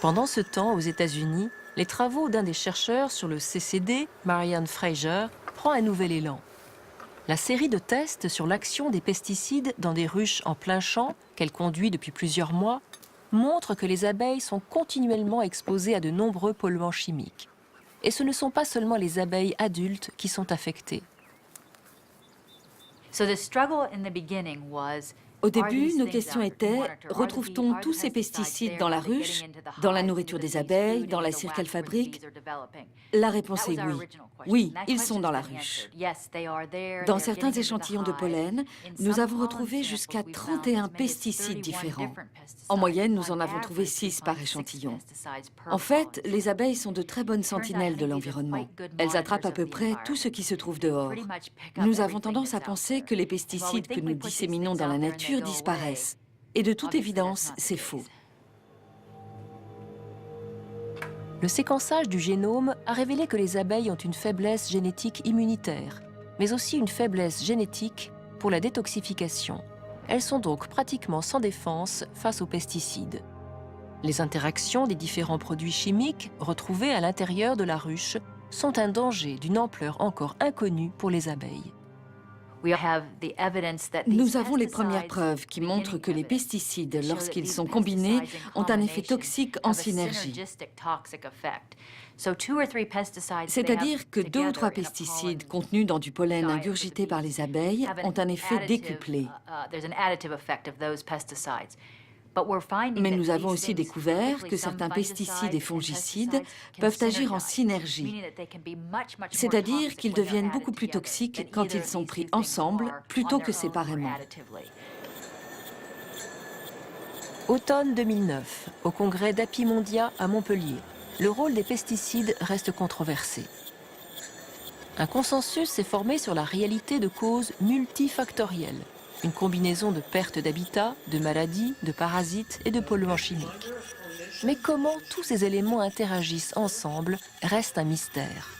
Pendant ce temps, aux États-Unis, les travaux d'un des chercheurs sur le CCD, Marianne Fraser, prend un nouvel élan. La série de tests sur l'action des pesticides dans des ruches en plein champ, qu'elle conduit depuis plusieurs mois, montre que les abeilles sont continuellement exposées à de nombreux polluants chimiques. Et ce ne sont pas seulement les abeilles adultes qui sont affectées. Au début, nos questions étaient, retrouve-t-on tous ces pesticides dans la ruche, dans la nourriture des abeilles, dans la cire qu'elles fabriquent? La réponse est oui. Oui, ils sont dans la ruche. Dans certains échantillons de pollen, nous avons retrouvé jusqu'à 31 pesticides différents. En moyenne, nous en avons trouvé 6 par échantillon. En fait, les abeilles sont de très bonnes sentinelles de l'environnement. Elles attrapent à peu près tout ce qui se trouve dehors. Nous avons tendance à penser que les pesticides que nous disséminons dans la nature disparaissent. Et de toute évidence, c'est faux. Le séquençage du génome a révélé que les abeilles ont une faiblesse génétique immunitaire, mais aussi une faiblesse génétique pour la détoxification. Elles sont donc pratiquement sans défense face aux pesticides. Les interactions des différents produits chimiques retrouvés à l'intérieur de la ruche sont un danger d'une ampleur encore inconnue pour les abeilles. Nous avons les premières preuves qui montrent que les pesticides, lorsqu'ils sont combinés, ont un effet toxique en synergie. C'est-à-dire que 2 ou 3 pesticides contenus dans du pollen ingurgité par les abeilles ont un effet décuplé. Mais nous avons aussi découvert que certains pesticides et fongicides peuvent agir en synergie, c'est-à-dire qu'ils deviennent beaucoup plus toxiques quand ils sont pris ensemble plutôt que séparément. Automne 2009, au congrès d'Apimondia à Montpellier, le rôle des pesticides reste controversé. Un consensus s'est formé sur la réalité de causes multifactorielles, une combinaison de pertes d'habitat, de maladies, de parasites et de polluants chimiques. Mais comment tous ces éléments interagissent ensemble reste un mystère.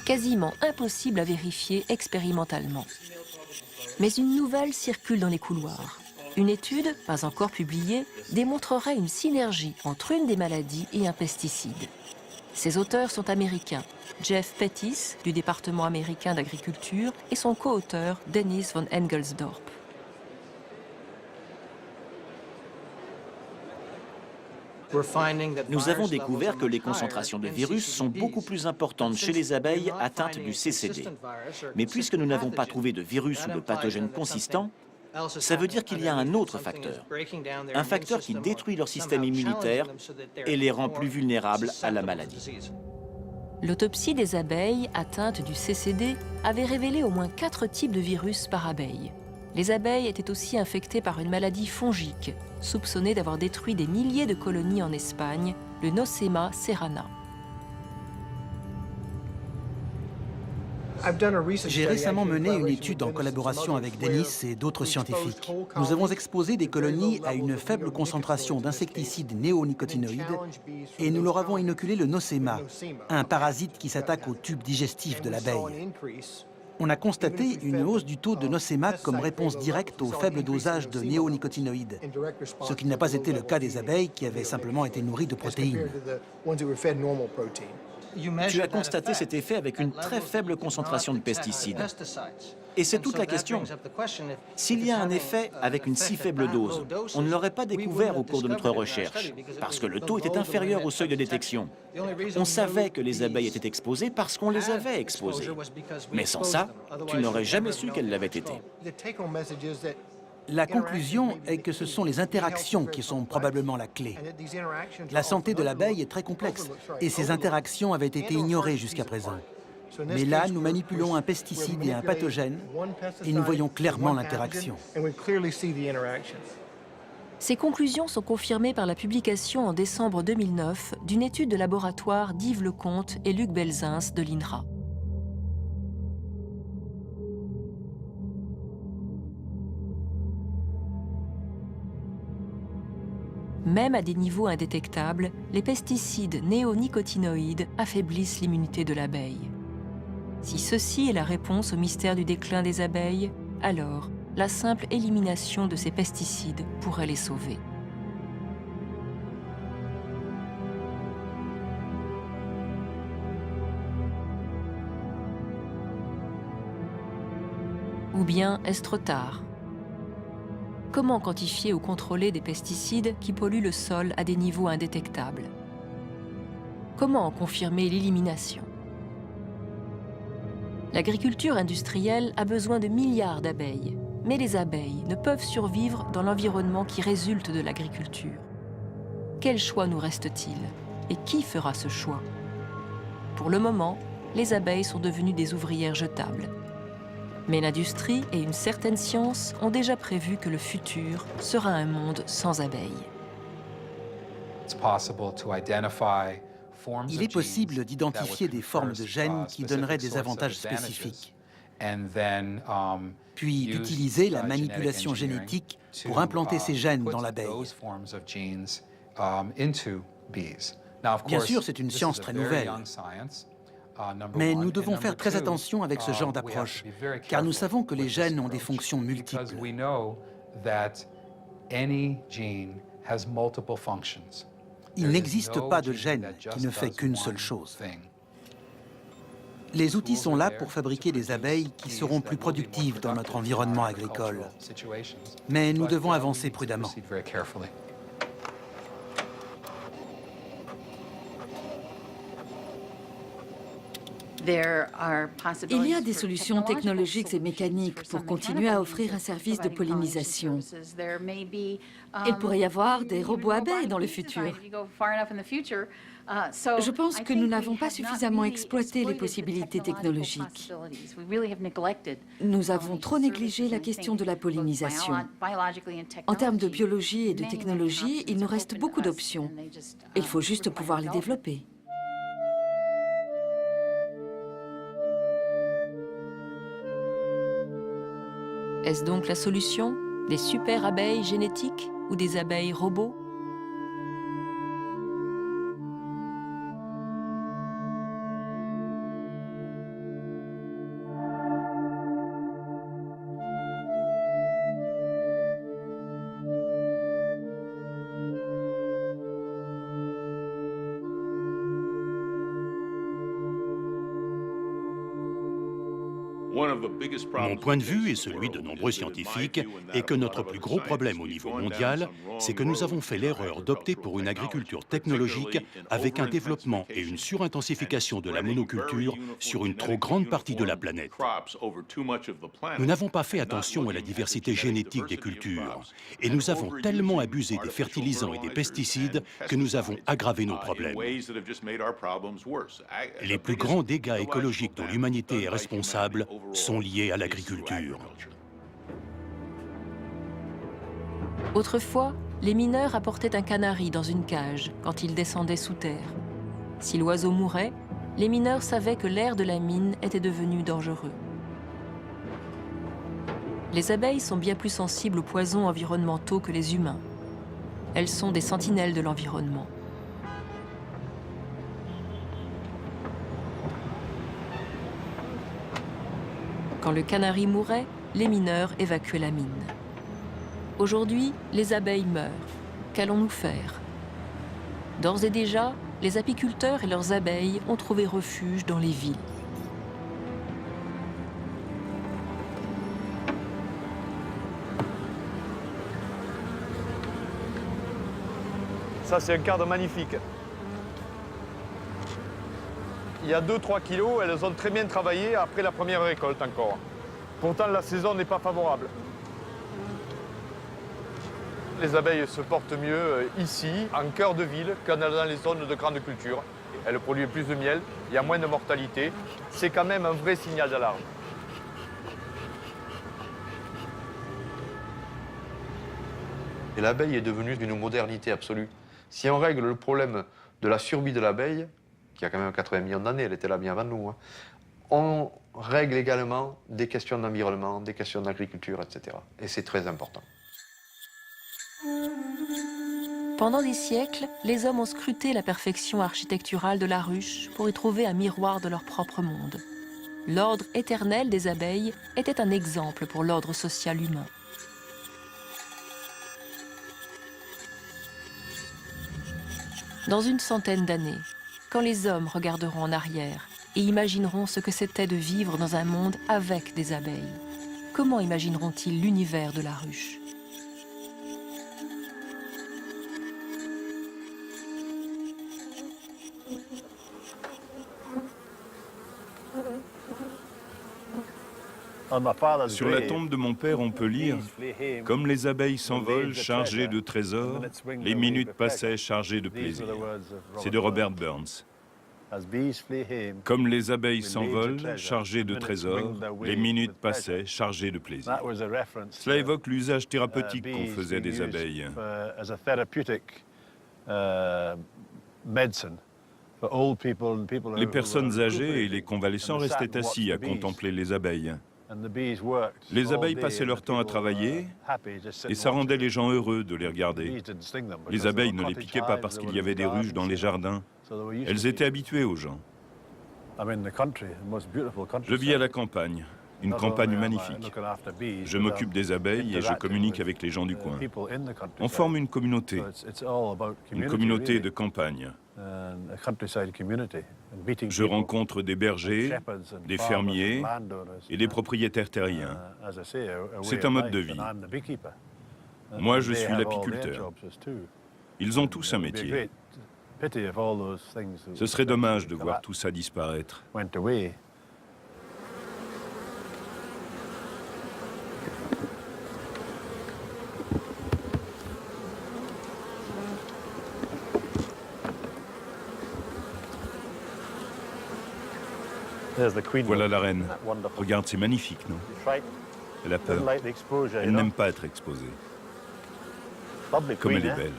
Quasiment impossible à vérifier expérimentalement. Mais une nouvelle circule dans les couloirs. Une étude, pas encore publiée, démontrerait une synergie entre une des maladies et un pesticide. Ses auteurs sont américains, Jeff Pettis, du département américain d'agriculture, et son co-auteur, Dennis von Engelsdorp. Nous avons découvert que les concentrations de virus sont beaucoup plus importantes chez les abeilles atteintes du CCD. Mais puisque nous n'avons pas trouvé de virus ou de pathogènes consistants, ça veut dire qu'il y a un autre facteur. Un facteur qui détruit leur système immunitaire et les rend plus vulnérables à la maladie. L'autopsie des abeilles atteintes du CCD avait révélé au moins 4 types de virus par abeille. Les abeilles étaient aussi infectées par une maladie fongique, soupçonnée d'avoir détruit des milliers de colonies en Espagne, le Nosema serrana. J'ai récemment mené une étude en collaboration avec Dennis et d'autres scientifiques. Nous avons exposé des colonies à une faible concentration d'insecticides néonicotinoïdes et nous leur avons inoculé le Nosema, un parasite qui s'attaque au tube digestif de l'abeille. On a constaté une hausse du taux de Nosema comme réponse directe au faible dosage de néonicotinoïdes, ce qui n'a pas été le cas des abeilles qui avaient simplement été nourries de protéines. Tu as constaté cet effet avec une très faible concentration de pesticides. Et c'est toute la question. S'il y a un effet avec une si faible dose, on ne l'aurait pas découvert au cours de notre recherche, parce que le taux était inférieur au seuil de détection. On savait que les abeilles étaient exposées parce qu'on les avait exposées. Mais sans ça, tu n'aurais jamais su qu'elles l'avaient été. La conclusion est que ce sont les interactions qui sont probablement la clé. La santé de l'abeille est très complexe et ces interactions avaient été ignorées jusqu'à présent. Mais là, nous manipulons un pesticide et un pathogène et nous voyons clairement l'interaction. Ces conclusions sont confirmées par la publication en décembre 2009 d'une étude de laboratoire d'Yves Lecomte et Luc Belzins de l'INRA. Même à des niveaux indétectables, les pesticides néonicotinoïdes affaiblissent l'immunité de l'abeille. Si ceci est la réponse au mystère du déclin des abeilles, alors la simple élimination de ces pesticides pourrait les sauver. Ou bien est-ce trop tard? Comment quantifier ou contrôler des pesticides qui polluent le sol à des niveaux indétectables? Comment en confirmer l'élimination? L'agriculture industrielle a besoin de milliards d'abeilles, mais les abeilles ne peuvent survivre dans l'environnement qui résulte de l'agriculture. Quel choix nous reste-t-il? Et qui fera ce choix? Pour le moment, les abeilles sont devenues des ouvrières jetables. Mais l'industrie et une certaine science ont déjà prévu que le futur sera un monde sans abeilles. Il est possible d'identifier des formes de gènes qui donneraient des avantages spécifiques, puis d'utiliser la manipulation génétique pour implanter ces gènes dans l'abeille. Bien sûr, c'est une science très nouvelle. Mais nous devons faire très attention avec ce genre d'approche, car nous savons que les gènes ont des fonctions multiples. Il n'existe pas de gène qui ne fait qu'une seule chose. Les outils sont là pour fabriquer des abeilles qui seront plus productives dans notre environnement agricole. Mais nous devons avancer prudemment. Il y a des solutions technologiques et mécaniques pour continuer à offrir un service de pollinisation. Il pourrait y avoir des robots abeilles dans le futur. Je pense que nous n'avons pas suffisamment exploité les possibilités technologiques. Nous avons trop négligé la question de la pollinisation. En termes de biologie et de technologie, il nous reste beaucoup d'options. Il faut juste pouvoir les développer. Est-ce donc la solution? Des super abeilles génétiques ou des abeilles robots? Mon point de vue et celui de nombreux scientifiques est que notre plus gros problème au niveau mondial, c'est que nous avons fait l'erreur d'opter pour une agriculture technologique avec un développement et une surintensification de la monoculture sur une trop grande partie de la planète. Nous n'avons pas fait attention à la diversité génétique des cultures et nous avons tellement abusé des fertilisants et des pesticides que nous avons aggravé nos problèmes. Les plus grands dégâts écologiques dont l'humanité est responsable sont liés à l'agriculture. Autrefois, les mineurs apportaient un canari dans une cage quand ils descendaient sous terre. Si l'oiseau mourait, les mineurs savaient que l'air de la mine était devenu dangereux. Les abeilles sont bien plus sensibles aux poisons environnementaux que les humains. Elles sont des sentinelles de l'environnement. Quand le canari mourait, les mineurs évacuaient la mine. Aujourd'hui, les abeilles meurent. Qu'allons-nous faire? D'ores et déjà, les apiculteurs et leurs abeilles ont trouvé refuge dans les villes. Ça, c'est un cadre magnifique. Il y a 2-3 kilos, elles ont très bien travaillé après la première récolte encore. Pourtant, la saison n'est pas favorable. Les abeilles se portent mieux ici, en cœur de ville, que dans les zones de grande culture. Elles produisent plus de miel, il y a moins de mortalité. C'est quand même un vrai signal d'alarme. Et l'abeille est devenue d'une modernité absolue. Si on règle le problème de la survie de l'abeille, qui a quand même 80 millions d'années, elle était là bien avant nous, hein, on règle également des questions d'environnement, des questions d'agriculture, etc. Et c'est très important. Pendant des siècles, les hommes ont scruté la perfection architecturale de la ruche pour y trouver un miroir de leur propre monde. L'ordre éternel des abeilles était un exemple pour l'ordre social humain. Dans une centaine d'années, quand les hommes regarderont en arrière et imagineront ce que c'était de vivre dans un monde avec des abeilles, comment imagineront-ils l'univers de la ruche ? Sur la tombe de mon père, on peut lire « Comme les abeilles s'envolent chargées de trésors, les minutes passaient chargées de plaisir ». C'est de Robert Burns. Comme les abeilles s'envolent chargées de trésors, les minutes passaient chargées de plaisir. Cela évoque l'usage thérapeutique qu'on faisait des abeilles. Les personnes âgées et les convalescents restaient assis à contempler les abeilles. Les abeilles passaient leur temps à travailler et ça rendait les gens heureux de les regarder. Les abeilles ne les piquaient pas parce qu'il y avait des ruches dans les jardins. Elles étaient habituées aux gens. Je vis à la campagne, une campagne magnifique. Je m'occupe des abeilles et je communique avec les gens du coin. On forme une communauté de campagne. Je rencontre des bergers, des fermiers et des propriétaires terriens. C'est un mode de vie. Moi, je suis l'apiculteur. Ils ont tous un métier. Ce serait dommage de voir tout ça disparaître. Voilà la reine. Regarde, c'est magnifique, non? Elle a peur. Elle n'aime pas être exposée. Comme elle est belle.